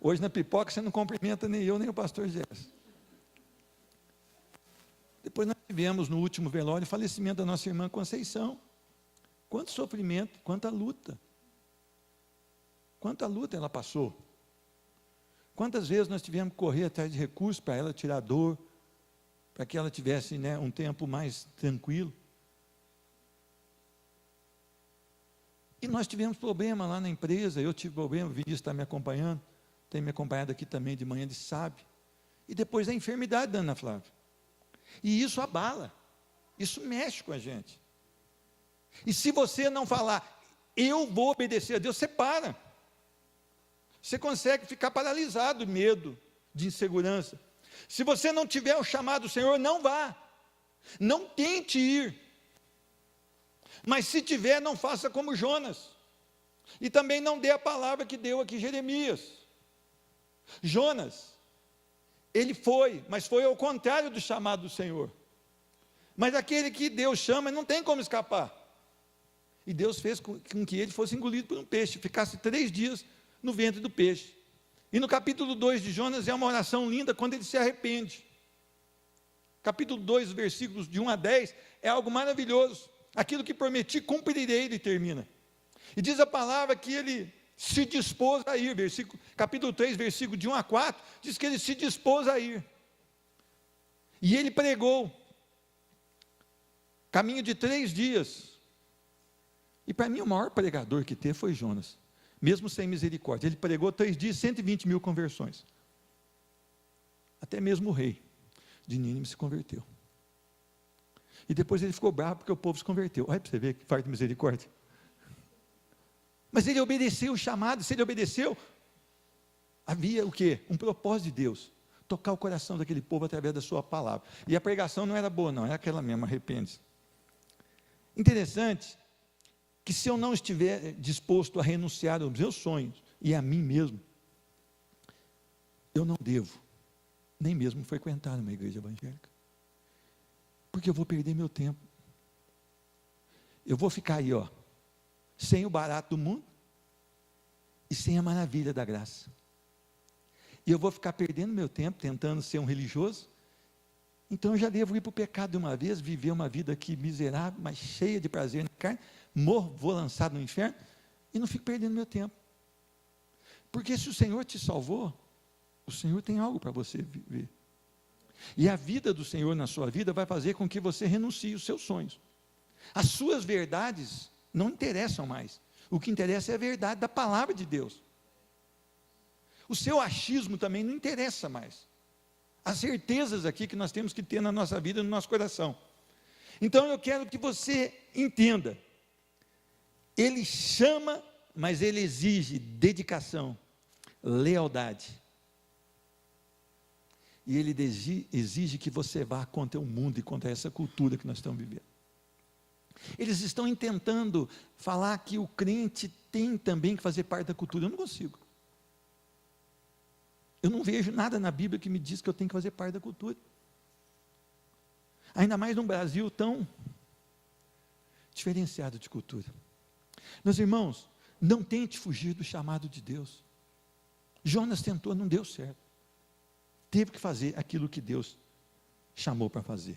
Hoje na pipoca você não cumprimenta nem eu, nem o pastor Gerson. Depois nós tivemos no último velório o falecimento da nossa irmã Conceição. Quanto sofrimento, quanta luta. Quanta luta ela passou. Quantas vezes nós tivemos que correr atrás de recursos para ela tirar dor, para que ela tivesse, né, um tempo mais tranquilo. E nós tivemos problema lá na empresa, eu tive problema, o Vinícius está me acompanhando, tem me acompanhado aqui também de manhã, ele sabe. E depois a enfermidade da Ana Flávia. E isso abala, isso mexe com a gente. E se você não falar, eu vou obedecer a Deus, você para. Você consegue ficar paralisado de medo, de insegurança. Se você não tiver o chamado do Senhor, não vá. Não tente ir. Mas se tiver, não faça como Jonas. E também não dê a palavra que deu aqui Jeremias. Jonas, ele foi, mas foi ao contrário do chamado do Senhor. Mas aquele que Deus chama, não tem como escapar. E Deus fez com que ele fosse engolido por um peixe, ficasse 3 dias no ventre do peixe. E no capítulo 2 de Jonas é uma oração linda quando ele se arrepende. Capítulo 2, versículos de 1 a 10, é algo maravilhoso. Aquilo que prometi, cumprirei, ele termina. E diz a palavra que ele se dispôs a ir, capítulo 3, versículo de 1 a 4, diz que ele se dispôs a ir. E ele pregou, caminho de 3 dias. E para mim o maior pregador que teve foi Jonas, mesmo sem misericórdia. Ele pregou 3 dias, 120 mil conversões. Até mesmo o rei de Nínive se converteu. E depois ele ficou bravo porque o povo se converteu. Olha para você ver que fardo de misericórdia. Mas ele obedeceu o chamado. Se ele obedeceu, havia o quê? Um propósito de Deus. Tocar o coração daquele povo através da sua palavra. E a pregação não era boa não, era aquela mesma, arrepende-se. Interessante que se eu não estiver disposto a renunciar aos meus sonhos e a mim mesmo, eu não devo nem mesmo frequentar uma igreja evangélica, porque eu vou perder meu tempo. Eu vou ficar aí, sem o barato do mundo e sem a maravilha da graça. E eu vou ficar perdendo meu tempo tentando ser um religioso. Então eu já devo ir para o pecado de uma vez, viver uma vida aqui miserável, mas cheia de prazer na carne, morro, vou lançado no inferno, e não fico perdendo meu tempo. Porque se o Senhor te salvou, o Senhor tem algo para você viver. E a vida do Senhor na sua vida vai fazer com que você renuncie os seus sonhos. As suas verdades não interessam mais. O que interessa é a verdade da palavra de Deus. O seu achismo também não interessa mais. As certezas aqui que nós temos que ter na nossa vida, no nosso coração. Então eu quero que você entenda. Ele chama, mas ele exige dedicação, lealdade. E ele exige que você vá contra o mundo e contra essa cultura que nós estamos vivendo. Eles estão tentando falar que o crente tem também que fazer parte da cultura. Eu não consigo. Eu não vejo nada na Bíblia que me diz que eu tenho que fazer parte da cultura. Ainda mais num Brasil tão diferenciado de cultura. Meus irmãos, não tente fugir do chamado de Deus. Jonas tentou, não deu certo. Teve que fazer aquilo que Deus chamou para fazer.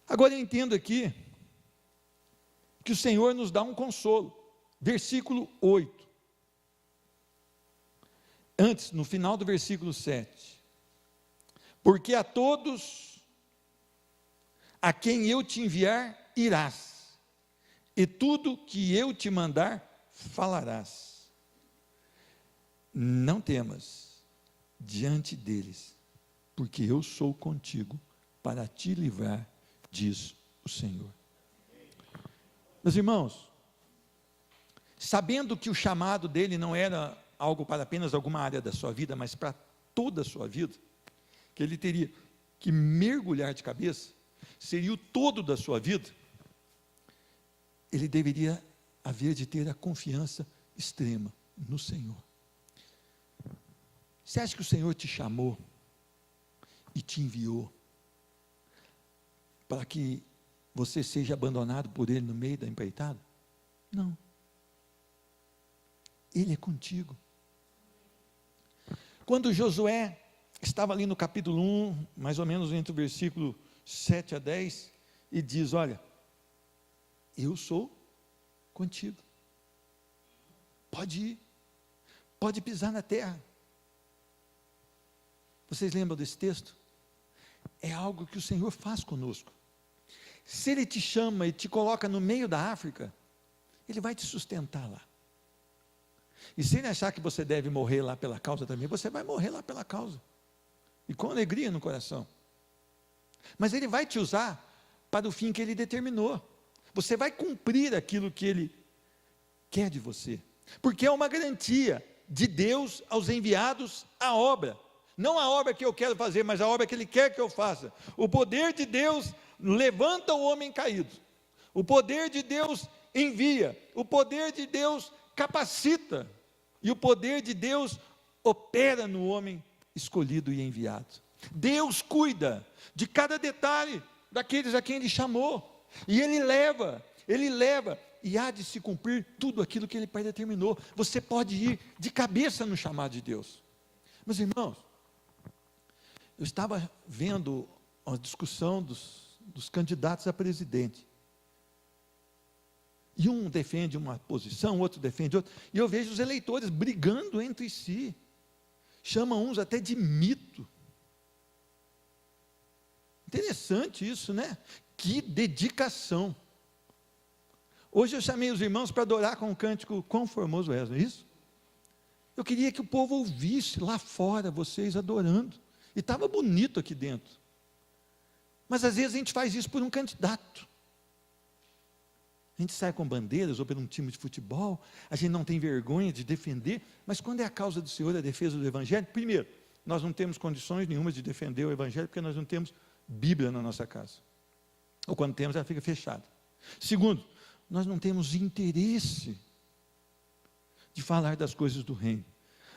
Agora eu entendo aqui que o Senhor nos dá um consolo. Versículo 8. Antes, no final do versículo 7. Porque a todos a quem eu te enviar, irás, e tudo que eu te mandar, falarás. Não temas diante deles, porque eu sou contigo para te livrar diz o Senhor. Meus irmãos, sabendo que o chamado dele não era algo para apenas alguma área da sua vida, mas para toda a sua vida, que ele teria que mergulhar de cabeça, seria o todo da sua vida, ele deveria haver de ter a confiança extrema no Senhor. Você acha que o Senhor te chamou e te enviou para que você seja abandonado por Ele no meio da empreitada? Não. Ele é contigo. Quando Josué estava ali no capítulo 1, mais ou menos entre o versículo 7 a 10, e diz: olha, eu sou contigo. Pode ir, pode pisar na terra. Vocês lembram desse texto? É algo que o Senhor faz conosco. Se Ele te chama e te coloca no meio da África, Ele vai te sustentar lá. E se Ele achar que você deve morrer lá pela causa também, você vai morrer lá pela causa. E com alegria no coração. Mas Ele vai te usar para o fim que Ele determinou. Você vai cumprir aquilo que Ele quer de você. Porque é uma garantia de Deus aos enviados à obra. Não a obra que eu quero fazer, mas a obra que Ele quer que eu faça. O poder de Deus levanta o homem caído. O poder de Deus envia. O poder de Deus capacita. E o poder de Deus opera no homem escolhido e enviado. Deus cuida de cada detalhe daqueles a quem Ele chamou. E Ele leva, e há de se cumprir tudo aquilo que Ele predeterminou. Você pode ir de cabeça no chamado de Deus. Meus irmãos, eu estava vendo a discussão dos candidatos a presidente. E um defende uma posição, outro defende outra. E eu vejo os eleitores brigando entre si. Chamam uns até de mito. Interessante isso, né? Que dedicação. Hoje eu chamei os irmãos para adorar com um cântico Quão Formoso És, não é isso? Eu queria que o povo ouvisse lá fora vocês adorando. E estava bonito aqui dentro. Mas às vezes a gente faz isso por um candidato. A gente sai com bandeiras ou por um time de futebol, a gente não tem vergonha de defender, mas quando é a causa do Senhor, a defesa do Evangelho, primeiro, nós não temos condições nenhuma de defender o Evangelho, porque nós não temos Bíblia na nossa casa. Ou quando temos, ela fica fechada. Segundo, nós não temos interesse de falar das coisas do reino.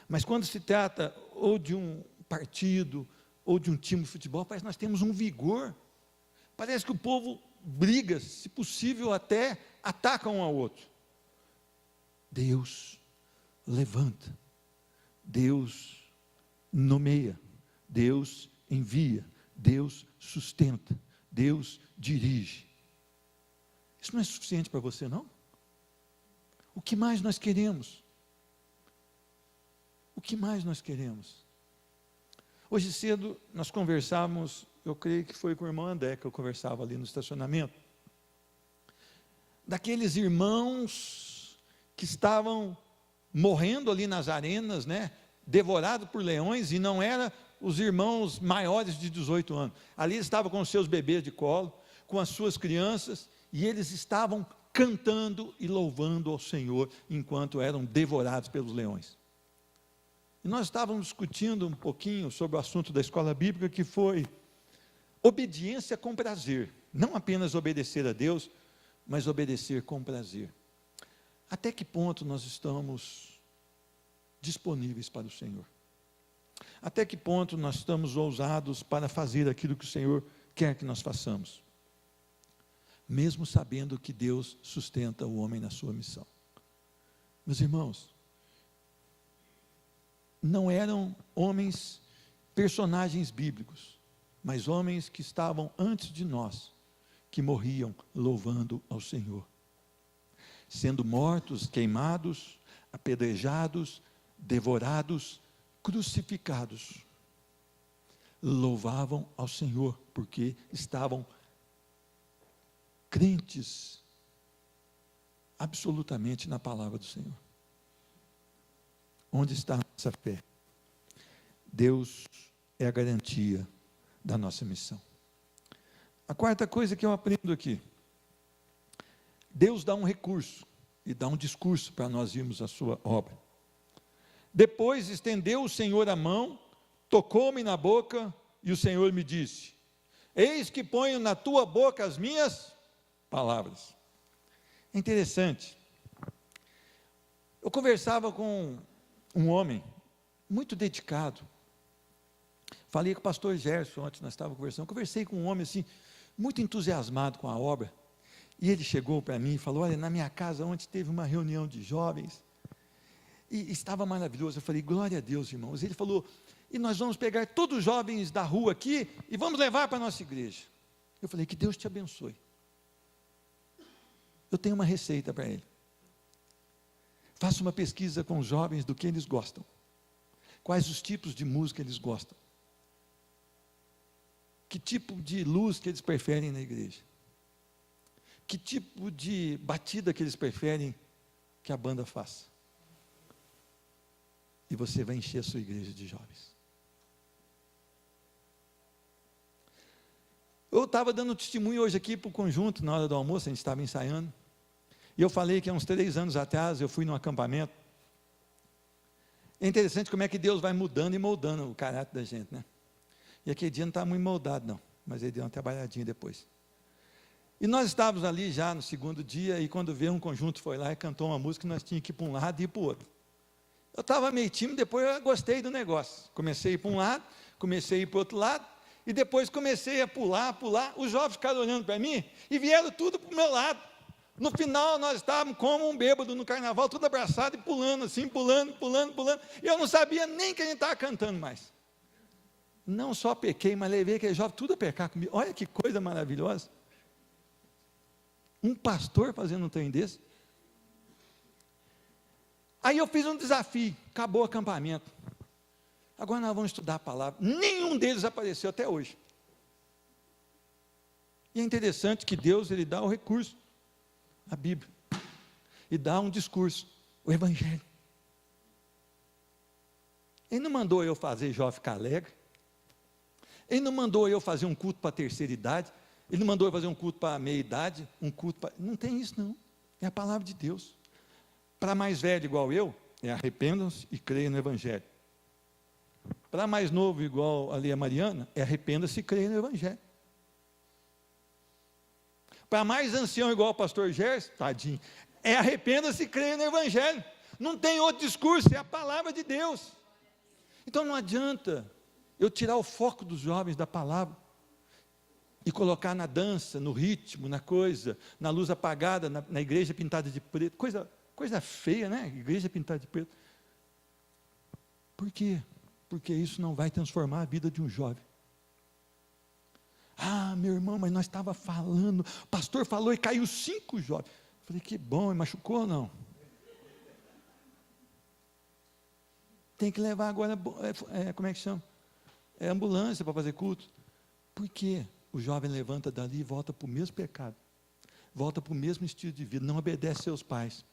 Mas quando se trata ou de um partido, ou de um time de futebol, parece que nós temos um vigor. Parece que o povo briga, se possível até ataca um ao outro. Deus levanta, Deus nomeia, Deus envia, Deus sustenta, Deus dirige. Isso não é suficiente para você, não? O que mais nós queremos? O que mais nós queremos? Hoje cedo nós conversávamos, eu creio que foi com o irmão André que eu conversava ali no estacionamento, daqueles irmãos que estavam morrendo ali nas arenas, né, devorados por leões, e não eram os irmãos maiores de 18 anos, ali estavam com os seus bebês de colo, com as suas crianças, e eles estavam cantando e louvando ao Senhor, enquanto eram devorados pelos leões. E nós estávamos discutindo um pouquinho sobre o assunto da escola bíblica, que foi obediência com prazer. Não apenas obedecer a Deus, mas obedecer com prazer. Até que ponto nós estamos disponíveis para o Senhor? Até que ponto nós estamos ousados para fazer aquilo que o Senhor quer que nós façamos? Mesmo sabendo que Deus sustenta o homem na sua missão. Meus irmãos, não eram homens, personagens bíblicos, mas homens que estavam antes de nós, que morriam louvando ao Senhor, sendo mortos, queimados, apedrejados, devorados, crucificados, louvavam ao Senhor, porque estavam crentes absolutamente na palavra do Senhor. Onde está a nossa fé? Deus é a garantia da nossa missão. A quarta coisa que eu aprendo aqui: Deus dá um recurso e dá um discurso para nós irmos à sua obra. Depois estendeu o Senhor a mão, tocou-me na boca, e o Senhor me disse: eis que ponho na tua boca as minhas palavras. É interessante. Eu conversava com um homem muito dedicado. Falei com o pastor Gerson ontem, nós estávamos conversando. Conversei com um homem assim, muito entusiasmado com a obra. E ele chegou para mim e falou: olha, na minha casa ontem teve uma reunião de jovens, e estava maravilhoso. Eu falei: glória a Deus, irmãos. Ele falou: e nós vamos pegar todos os jovens da rua aqui, e vamos levar para a nossa igreja. Eu falei: que Deus te abençoe. Eu tenho uma receita para ele. Faça uma pesquisa com os jovens do que eles gostam. Quais os tipos de música eles gostam. Que tipo de luz que eles preferem na igreja. Que tipo de batida que eles preferem que a banda faça. E você vai encher a sua igreja de jovens. Eu estava dando testemunho hoje aqui para o conjunto, na hora do almoço, a gente estava ensaiando. E eu falei que há uns 3 anos atrás, eu fui num acampamento. É interessante como é que Deus vai mudando e moldando o caráter da gente, né? E aquele dia não estava muito moldado, não. Mas ele deu uma trabalhadinha depois. E nós estávamos ali já no segundo dia, e quando veio um conjunto, foi lá e cantou uma música, nós tínhamos que ir para um lado e ir para o outro. Eu estava meio tímido, depois eu gostei do negócio. Comecei a ir para um lado, comecei a ir para o outro lado, e depois comecei a pular. Os jovens ficaram olhando para mim, e vieram tudo para o meu lado. No final, nós estávamos como um bêbado no carnaval, tudo abraçado e pulando assim, pulando. E eu não sabia nem que a gente estava cantando mais. Não só pequei, mas levei aquele jovem tudo a pecar comigo. Olha que coisa maravilhosa. Um pastor fazendo um trem desse. Aí eu fiz um desafio, acabou o acampamento. Agora nós vamos estudar a palavra. Nenhum deles apareceu até hoje. E é interessante que Deus, Ele dá o recurso, a Bíblia, e dá um discurso, o Evangelho. Ele não mandou eu fazer jovem ficar alegre. Ele não mandou eu fazer um culto para a terceira idade. Ele não mandou eu fazer um culto para a meia idade, um culto para... Não tem isso não, é a palavra de Deus. Para mais velho igual eu, é arrependam-se e creiam no Evangelho. Para mais novo igual ali a Mariana, é arrependa-se e creia no Evangelho. Para mais ancião igual o pastor Gerson, tadinho, é arrependa-se e creia no Evangelho. Não tem outro discurso, é a palavra de Deus. Então não adianta eu tirar o foco dos jovens da palavra e colocar na dança, no ritmo, na coisa, na luz apagada, na igreja pintada de preto, coisa feia, né? Igreja pintada de preto. Por quê? Porque isso não vai transformar a vida de um jovem. Ah, meu irmão, mas nós estávamos falando, o pastor falou e caiu 5 jovens. Eu falei: que bom, machucou ou não? Tem que levar agora, como é que chama? É ambulância para fazer culto. Por quê? O jovem levanta dali e volta para o mesmo pecado. Volta para o mesmo estilo de vida, não obedece seus pais.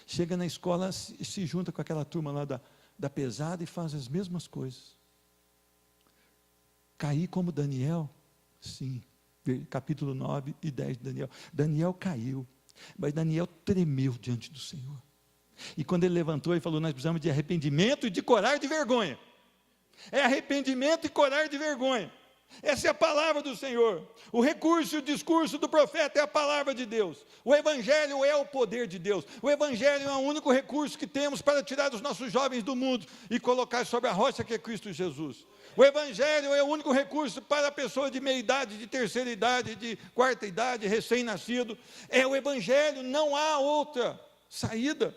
Chega na escola, se junta com aquela turma lá da pesada e faz as mesmas coisas. Cair como Daniel? Sim, capítulo 9 e 10 de Daniel. Daniel caiu, mas Daniel tremeu diante do Senhor. E quando ele levantou e falou: nós precisamos de arrependimento e de coragem de vergonha. É arrependimento e coragem de vergonha. Essa é a palavra do Senhor. O recurso e o discurso do profeta é a palavra de Deus. O Evangelho é o poder de Deus. O Evangelho é o único recurso que temos para tirar os nossos jovens do mundo e colocar sobre a rocha que é Cristo Jesus. O Evangelho é o único recurso para a pessoa de meia idade, de terceira idade, de quarta idade, recém-nascido. É o Evangelho, não há outra saída.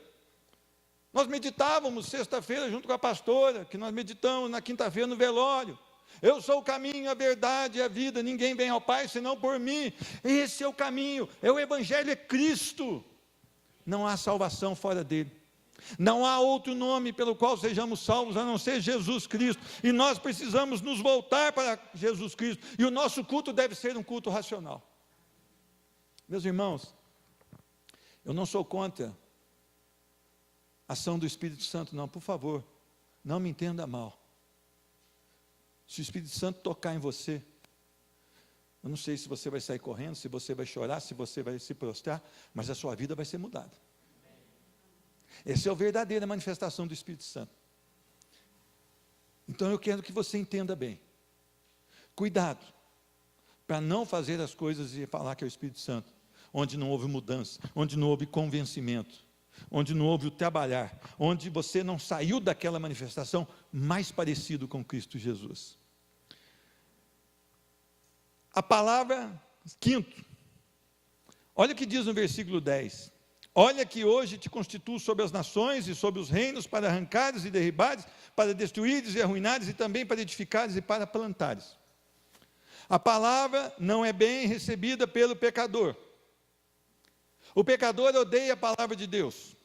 Nós meditávamos sexta-feira junto com a pastora, que nós meditamos na quinta-feira no velório. Eu sou o caminho, a verdade e a vida, ninguém vem ao Pai senão por mim. Esse é o caminho, é o Evangelho, é Cristo. Não há salvação fora dele. Não há outro nome pelo qual sejamos salvos a não ser Jesus Cristo. E nós precisamos nos voltar para Jesus Cristo. E o nosso culto deve ser um culto racional. Meus irmãos, eu não sou contra a ação do Espírito Santo, não, por favor, não me entenda mal. Se o Espírito Santo tocar em você, Eu não sei se você vai sair correndo, se você vai chorar, se você vai se prostrar, mas a sua vida vai ser mudada. Essa é a verdadeira manifestação do Espírito Santo. Então eu quero que você entenda bem. Cuidado, para não fazer as coisas e falar que é o Espírito Santo, onde não houve mudança, onde não houve convencimento, onde não houve o trabalhar, onde você não saiu daquela manifestação mais parecido com Cristo Jesus. A palavra, quinto, olha o que diz no versículo 10. Olha que hoje te constituo sobre as nações e sobre os reinos para arrancares e derribares, para destruíres e arruinares e também para edificares e para plantares. A palavra não é bem recebida pelo pecador. O pecador odeia a palavra de Deus.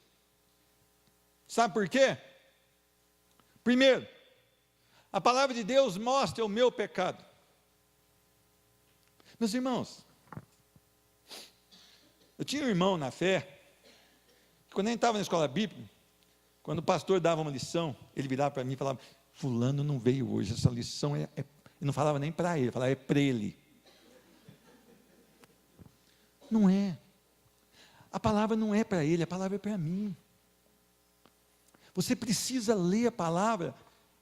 Sabe por quê? Primeiro, a palavra de Deus mostra o meu pecado. Meus irmãos, eu tinha um irmão na fé, que quando a gente estava na escola bíblica, quando o pastor dava uma lição, ele virava para mim e falava: fulano não veio hoje, essa lição ele não falava nem para ele, falava é para ele. Não é. A palavra não é para ele, a palavra é para mim. Você precisa ler a palavra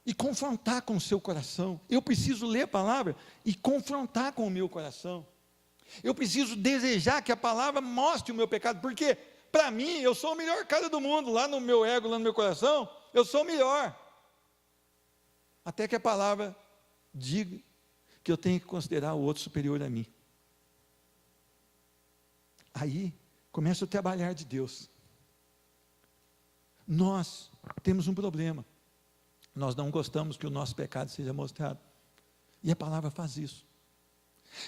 e confrontar com o seu coração. Eu preciso ler a palavra e confrontar com o meu coração. Eu preciso desejar que a palavra mostre o meu pecado, porque para mim eu sou o melhor cara do mundo, lá no meu ego, lá no meu coração, eu sou o melhor. Até que a palavra diga que eu tenho que considerar o outro superior a mim. Aí começa o trabalhar de Deus. Nós temos um problema. Nós não gostamos que o nosso pecado seja mostrado. E a palavra faz isso.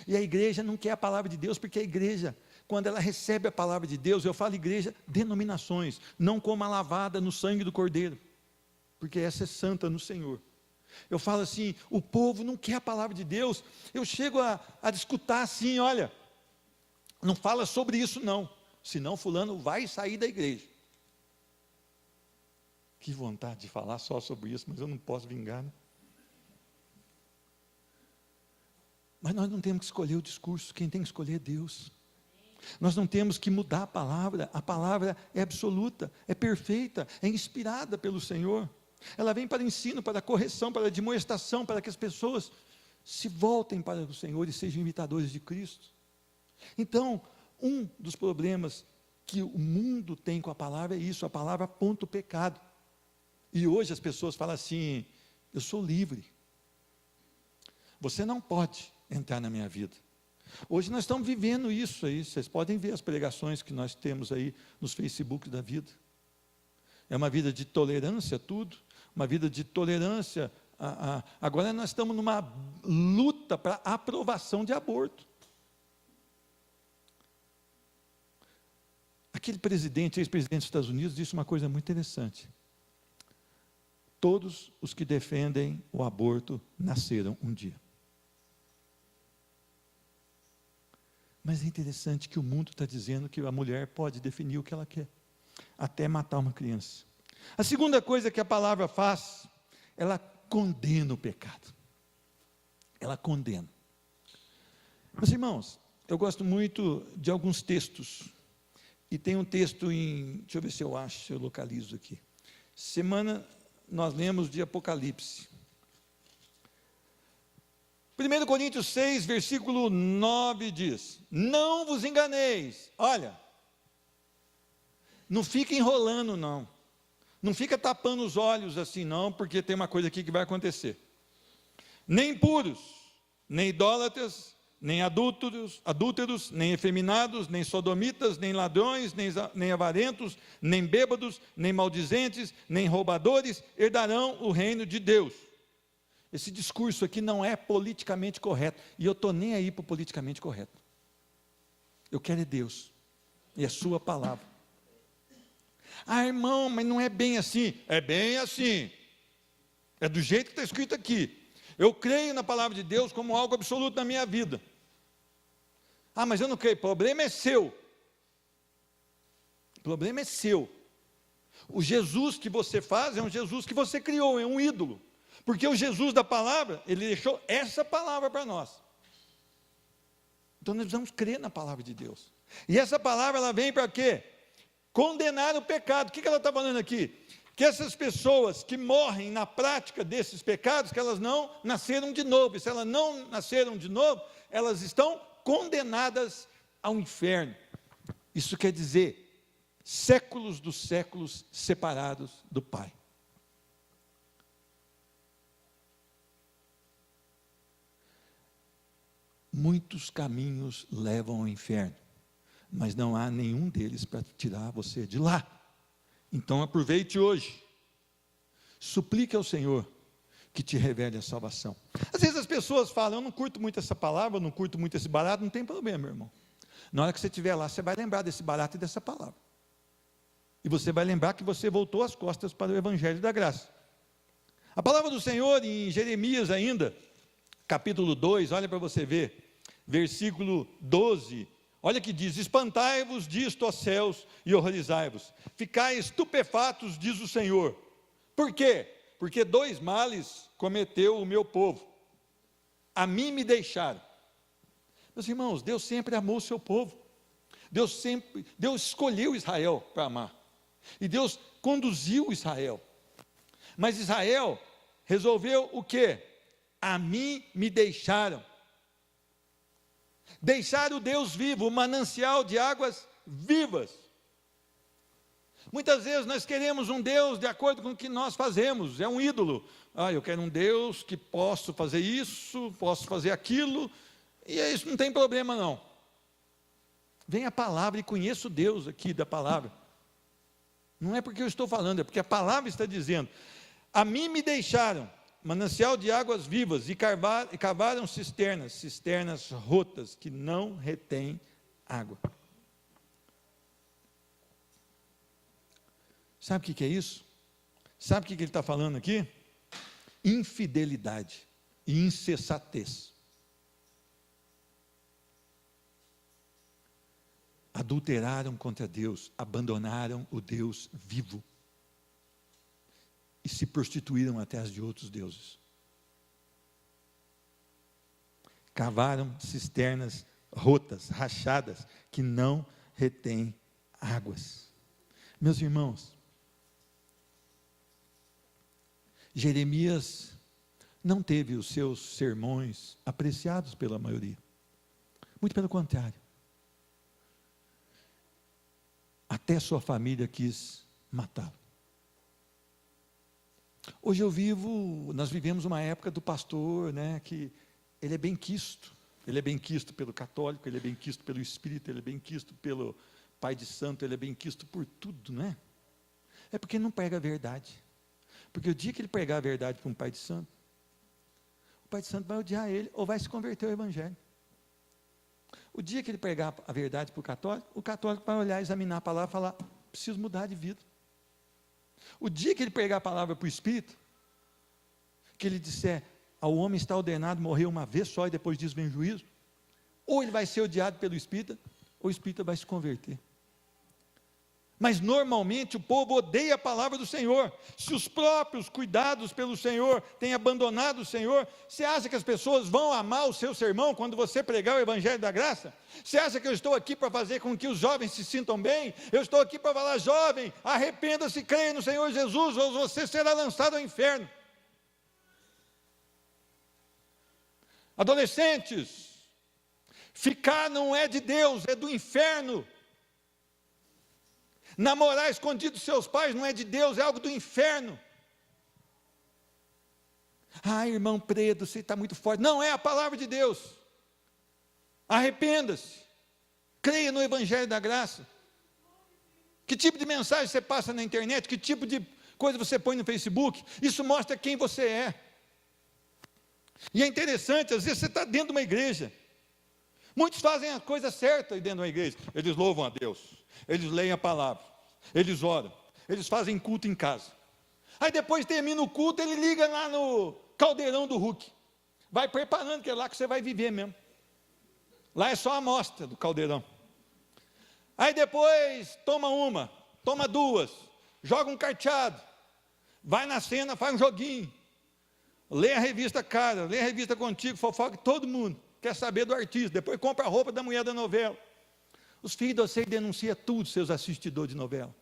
E a igreja não quer a palavra de Deus, porque a igreja, quando ela recebe a palavra de Deus, eu falo igreja, denominações, não como a lavada no sangue do Cordeiro, porque essa é santa no Senhor. Eu falo assim, o povo não quer a palavra de Deus. Eu chego a escutar assim, olha, não fala sobre isso não, senão fulano vai sair da igreja. Que vontade de falar só sobre isso, mas eu não posso vingar, né? Mas nós não temos que escolher o discurso, quem tem que escolher é Deus. Nós não temos que mudar a palavra é absoluta, é perfeita, é inspirada pelo Senhor. Ela vem para ensino, para correção, para admoestação, para que as pessoas se voltem para o Senhor e sejam imitadores de Cristo. Então, um dos problemas que o mundo tem com a palavra é isso, a palavra aponta o pecado. E hoje as pessoas falam assim, eu sou livre. Você não pode entrar na minha vida. Hoje nós estamos vivendo isso aí, vocês podem ver as pregações que nós temos aí nos Facebook da vida. É uma vida de tolerância, tudo, uma vida de tolerância. Agora nós estamos numa luta para aprovação de aborto. Aquele presidente, ex-presidente dos Estados Unidos, disse uma coisa muito interessante. Todos os que defendem o aborto nasceram um dia. Mas é interessante que o mundo está dizendo que a mulher pode definir o que ela quer, até matar uma criança. A segunda coisa que a palavra faz, ela condena o pecado. Ela condena. Meus irmãos, eu gosto muito de alguns textos. E tem um texto deixa eu ver se eu acho, se eu localizo aqui. Semana nós lemos de Apocalipse. 1 Coríntios 6, versículo 9 diz, não vos enganeis, olha, não fica enrolando não, não fica tapando os olhos assim não, porque tem uma coisa aqui que vai acontecer, nem impuros, nem idólatras, nem adúlteros, nem efeminados, nem sodomitas, nem ladrões, nem avarentos, nem bêbados, nem maldizentes, nem roubadores, herdarão o reino de Deus. Esse discurso aqui não é politicamente correto, e eu estou nem aí para o politicamente correto. Eu quero é Deus, e a sua palavra. Ah, irmão, mas não é bem assim. É bem assim, é do jeito que está escrito aqui. Eu creio na palavra de Deus como algo absoluto na minha vida. Ah, mas eu não creio, o problema é seu. O problema é seu. O Jesus que você faz é um Jesus que você criou, é um ídolo. Porque o Jesus da palavra, ele deixou essa palavra para nós. Então nós precisamos crer na palavra de Deus. E essa palavra ela vem para quê? Condenar o pecado. O que ela está falando aqui? Que essas pessoas que morrem na prática desses pecados, que elas não nasceram de novo. E se elas não nasceram de novo, elas estão condenadas ao inferno. Isso quer dizer, séculos dos séculos separados do Pai. Muitos caminhos levam ao inferno, mas não há nenhum deles para tirar você de lá. Então aproveite hoje, suplique ao Senhor que te revele a salvação. Às vezes as pessoas falam, eu não curto muito essa palavra, eu não curto muito esse barato. Não tem problema, meu irmão. Na hora que você estiver lá, você vai lembrar desse barato e dessa palavra. E você vai lembrar que você voltou as costas para o Evangelho da Graça. A palavra do Senhor em Jeremias ainda, capítulo 2, olha para você ver, versículo 12, olha que diz, espantai-vos disto, ó céus, e horrorizai-vos, ficai estupefatos, diz o Senhor. Por quê? Porque 2 males cometeu o meu povo, a mim me deixaram. Meus irmãos, Deus sempre amou o seu povo, Deus escolheu Israel para amar, e Deus conduziu Israel, mas Israel resolveu o quê? A mim me deixaram. Deixaram o Deus vivo, o manancial de águas vivas. Muitas vezes nós queremos um Deus de acordo com o que nós fazemos, é um ídolo. Eu quero um Deus que posso fazer isso, posso fazer aquilo, e isso não tem problema não. Vem a palavra e conheça o Deus aqui da palavra. Não é porque eu estou falando, é porque a palavra está dizendo, a mim me deixaram, manancial de águas vivas, e cavaram cisternas rotas, que não retêm água. Sabe o que é isso? Sabe o que ele está falando aqui? Infidelidade e insensatez. Adulteraram contra Deus, abandonaram o Deus vivo. E se prostituíram até as de outros deuses. Cavaram cisternas rotas, rachadas, que não retêm águas. Meus irmãos, Jeremias não teve os seus sermões apreciados pela maioria. Muito pelo contrário. Até sua família quis matá-lo. Hoje nós vivemos uma época do pastor, que ele é benquisto pelo católico, ele é benquisto pelo espírita, ele é benquisto pelo pai de santo, ele é benquisto por tudo, não é? É porque ele não prega a verdade, porque o dia que ele pregar a verdade para um pai de santo, o pai de santo vai odiar ele, ou vai se converter ao evangelho. O dia que ele pregar a verdade para o católico vai olhar, examinar a palavra e falar, preciso mudar de vida. O dia que ele pregar a palavra para o Espírito, que ele disser, ao homem está ordenado morrer uma vez só e depois disso vem o juízo, ou ele vai ser odiado pelo Espírita, ou o Espírita vai se converter. Mas normalmente o povo odeia a palavra do Senhor. Se os próprios cuidados pelo Senhor têm abandonado o Senhor, você acha que as pessoas vão amar o seu sermão quando você pregar o Evangelho da Graça? Você acha que eu estou aqui para fazer com que os jovens se sintam bem? Eu estou aqui para falar, jovem, arrependa-se, creia no Senhor Jesus, ou você será lançado ao inferno. Adolescentes, ficar não é de Deus, é do inferno. Namorar escondido dos seus pais não é de Deus, é algo do inferno. Irmão Preto, você está muito forte. Não, é a palavra de Deus. Arrependa-se. Creia no Evangelho da Graça. Que tipo de mensagem você passa na internet? Que tipo de coisa você põe no Facebook? Isso mostra quem você é. E é interessante, às vezes você está dentro de uma igreja. Muitos fazem a coisa certa dentro de uma igreja. Eles louvam a Deus. Eles leem a palavra, eles oram, eles fazem culto em casa. Aí depois termina o culto, ele liga lá no caldeirão do Hulk. Vai preparando, que é lá que você vai viver mesmo. Lá é só a amostra do caldeirão. Aí depois toma uma, toma duas, joga um carteado, vai na cena, faz um joguinho, lê a revista Cara, lê a revista Contigo, fofoca todo mundo. quer saber do artista, depois compra a roupa da mulher da novela. Os filhos de vocês denunciam tudo, seus assistidores de novela.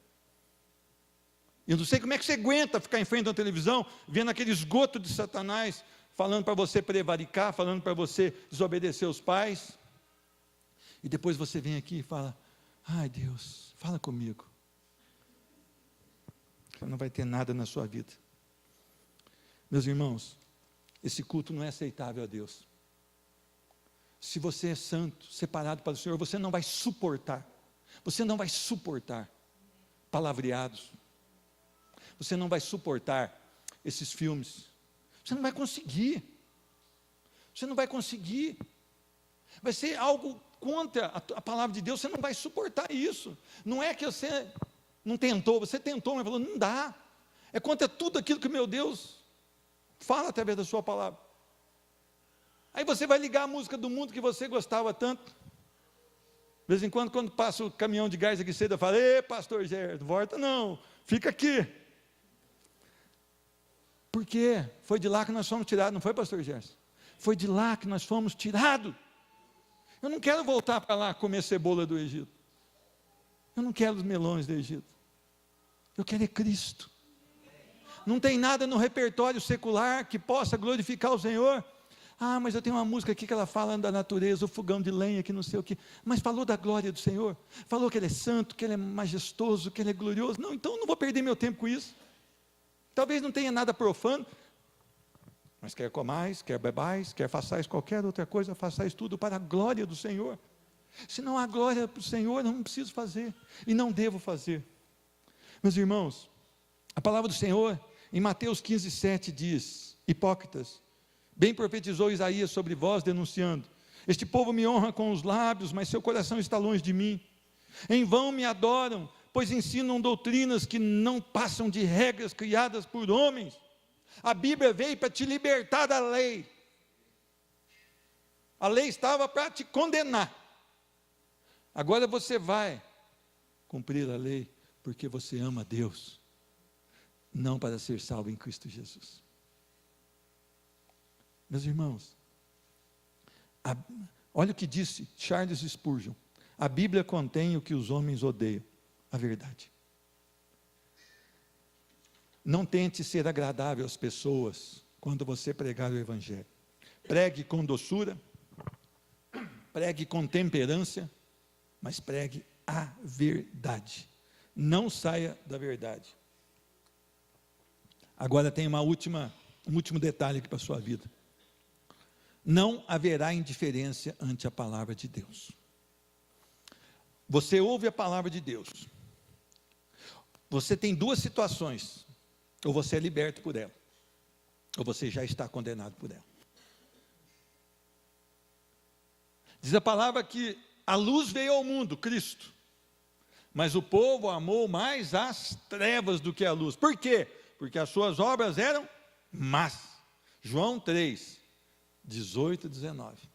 Eu não sei como é que você aguenta ficar em frente da televisão, vendo aquele esgoto de Satanás, falando para você prevaricar, falando para você desobedecer os pais. E depois você vem aqui e fala, ai Deus, fala comigo. Você não vai ter nada na sua vida. Meus irmãos, esse culto não é aceitável a Deus. Se você é santo, separado para o Senhor, você não vai suportar palavreados, você não vai suportar esses filmes, você não vai conseguir, vai ser algo contra a palavra de Deus, você não vai suportar isso. Não é que você não tentou, você tentou, mas falou, não dá, é contra tudo aquilo que meu Deus fala através da sua palavra. Aí você vai ligar a música do mundo que você gostava tanto. De vez em quando passa o caminhão de gás aqui cedo, eu falo, ei, pastor Gerardo, volta não, fica aqui. Porque foi de lá que nós fomos tirados, não foi, pastor Gerson? Foi de lá que nós fomos tirados. Eu não quero voltar para lá comer cebola do Egito. Eu não quero os melões do Egito. Eu quero é Cristo. Não tem nada no repertório secular que possa glorificar o Senhor. Ah, mas eu tenho uma música aqui que ela fala da natureza, o fogão de lenha, que não sei o que. Mas falou da glória do Senhor. Falou que Ele é santo, que Ele é majestoso, que Ele é glorioso. Não, então eu não vou perder meu tempo com isso. Talvez não tenha nada profano. Mas quer comais, quer bebais, quer façais qualquer outra coisa, façais tudo para a glória do Senhor. Se não há glória para o Senhor, não preciso fazer. E não devo fazer. Meus irmãos, a palavra do Senhor, em Mateus 15:7 diz, hipócritas, bem profetizou Isaías sobre vós, denunciando, este povo me honra com os lábios, mas seu coração está longe de mim. Em vão me adoram, pois ensinam doutrinas que não passam de regras criadas por homens. A Bíblia veio para te libertar da lei. A lei estava para te condenar. Agora você vai cumprir a lei, porque você ama a Deus, não para ser salvo em Cristo Jesus. Meus irmãos, olha o que disse Charles Spurgeon, a Bíblia contém o que os homens odeiam, a verdade. Não tente ser agradável às pessoas quando você pregar o Evangelho. Pregue com doçura, pregue com temperança, mas pregue a verdade. Não saia da verdade. Agora tem um último detalhe aqui para a sua vida. Não haverá indiferença ante a palavra de Deus. Você ouve a palavra de Deus. Você tem duas situações. Ou você é liberto por ela, ou você já está condenado por ela. Diz a palavra que a luz veio ao mundo, Cristo. Mas o povo amou mais as trevas do que a luz. Por quê? Porque as suas obras eram más. João 3, 18 e 19.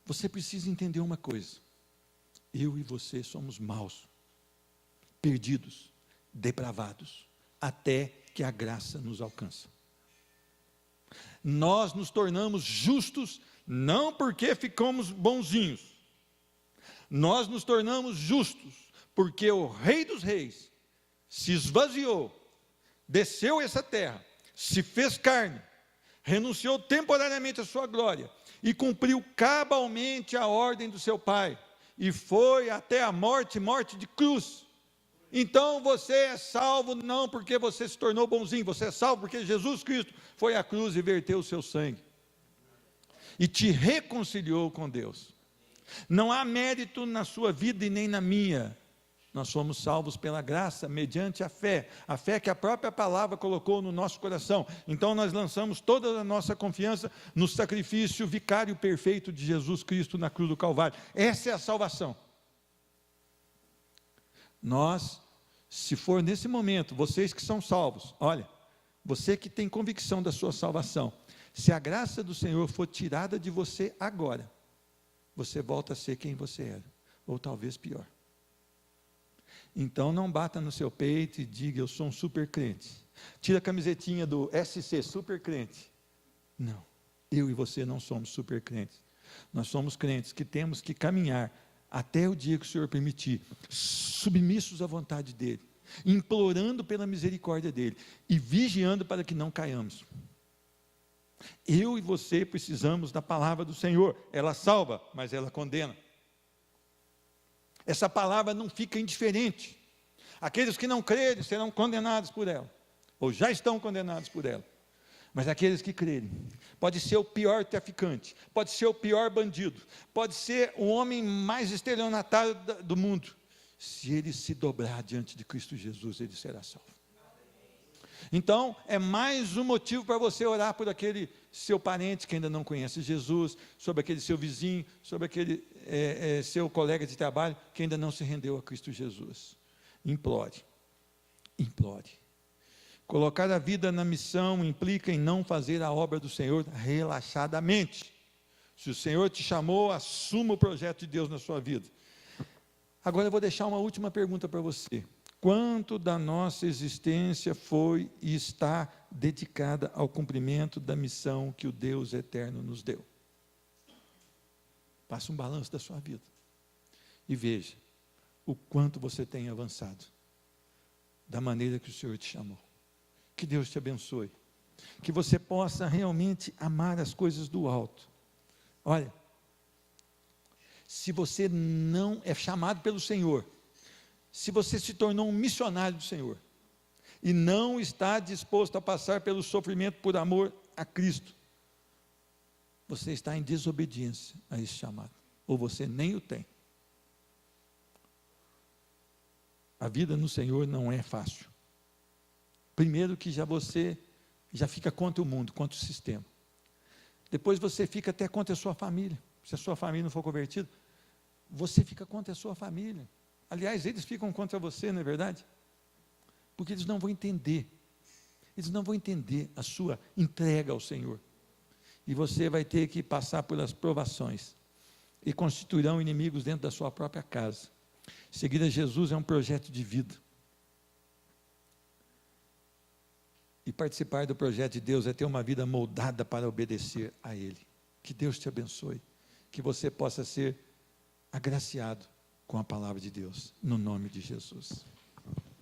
Você precisa entender uma coisa. Eu e você somos maus, perdidos, depravados, até que a graça nos alcança. Nós nos tornamos justos, não porque ficamos bonzinhos. Nós nos tornamos justos, porque o Rei dos Reis se esvaziou, desceu essa terra, se fez carne, renunciou temporariamente à sua glória, e cumpriu cabalmente a ordem do seu Pai, e foi até a morte de cruz. Então você é salvo não porque você se tornou bonzinho, você é salvo porque Jesus Cristo foi à cruz e verteu o seu sangue, e te reconciliou com Deus. Não há mérito na sua vida e nem na minha. Nós somos salvos pela graça, mediante a fé que a própria palavra colocou no nosso coração. Então nós lançamos toda a nossa confiança no sacrifício vicário perfeito de Jesus Cristo na cruz do Calvário. Essa é a salvação. Nós, se for nesse momento, vocês que são salvos, olha, você que tem convicção da sua salvação, se a graça do Senhor for tirada de você agora, você volta a ser quem você era, ou talvez pior. Então não bata no seu peito e diga, eu sou um super crente. Tira a camisetinha do SC, super crente. Não. Eu e você não somos super crentes. Nós somos crentes que temos que caminhar até o dia que o Senhor permitir, submissos à vontade dEle, implorando pela misericórdia dEle e vigiando para que não caiamos. Eu e você precisamos da palavra do Senhor. Ela salva, mas ela condena. Essa palavra não fica indiferente. Aqueles que não crerem serão condenados por ela, ou já estão condenados por ela. Mas aqueles que crerem, pode ser o pior traficante, pode ser o pior bandido, pode ser o homem mais estelionatário do mundo, se ele se dobrar diante de Cristo Jesus, ele será salvo. Então, é mais um motivo para você orar por aquele seu parente que ainda não conhece Jesus, sobre aquele seu vizinho, sobre aquele seu colega de trabalho que ainda não se rendeu a Cristo Jesus. Implore, implore. Colocar a vida na missão implica em não fazer a obra do Senhor relaxadamente. Se o Senhor te chamou, assuma o projeto de Deus na sua vida. Agora eu vou deixar uma última pergunta para você. Quanto da nossa existência foi e está dedicada ao cumprimento da missão que o Deus eterno nos deu? Faça um balanço da sua vida e veja o quanto você tem avançado da maneira que o Senhor te chamou. Que Deus te abençoe, que você possa realmente amar as coisas do alto. Olha, se você não é chamado pelo Senhor, se você se tornou um missionário do Senhor, e não está disposto a passar pelo sofrimento por amor a Cristo, você está em desobediência a esse chamado, ou você nem o tem. A vida no Senhor não é fácil. Primeiro que você já fica contra o mundo, contra o sistema. Depois você fica até contra a sua família. Se a sua família não for convertida, você fica contra a sua família. Aliás, eles ficam contra você, não é verdade? Porque eles não vão entender. Eles não vão entender a sua entrega ao Senhor. E você vai ter que passar pelas provações. E constituirão inimigos dentro da sua própria casa. Seguir a Jesus é um projeto de vida. E participar do projeto de Deus é ter uma vida moldada para obedecer a Ele. Que Deus te abençoe. Que você possa ser agraciado com a palavra de Deus, no nome de Jesus.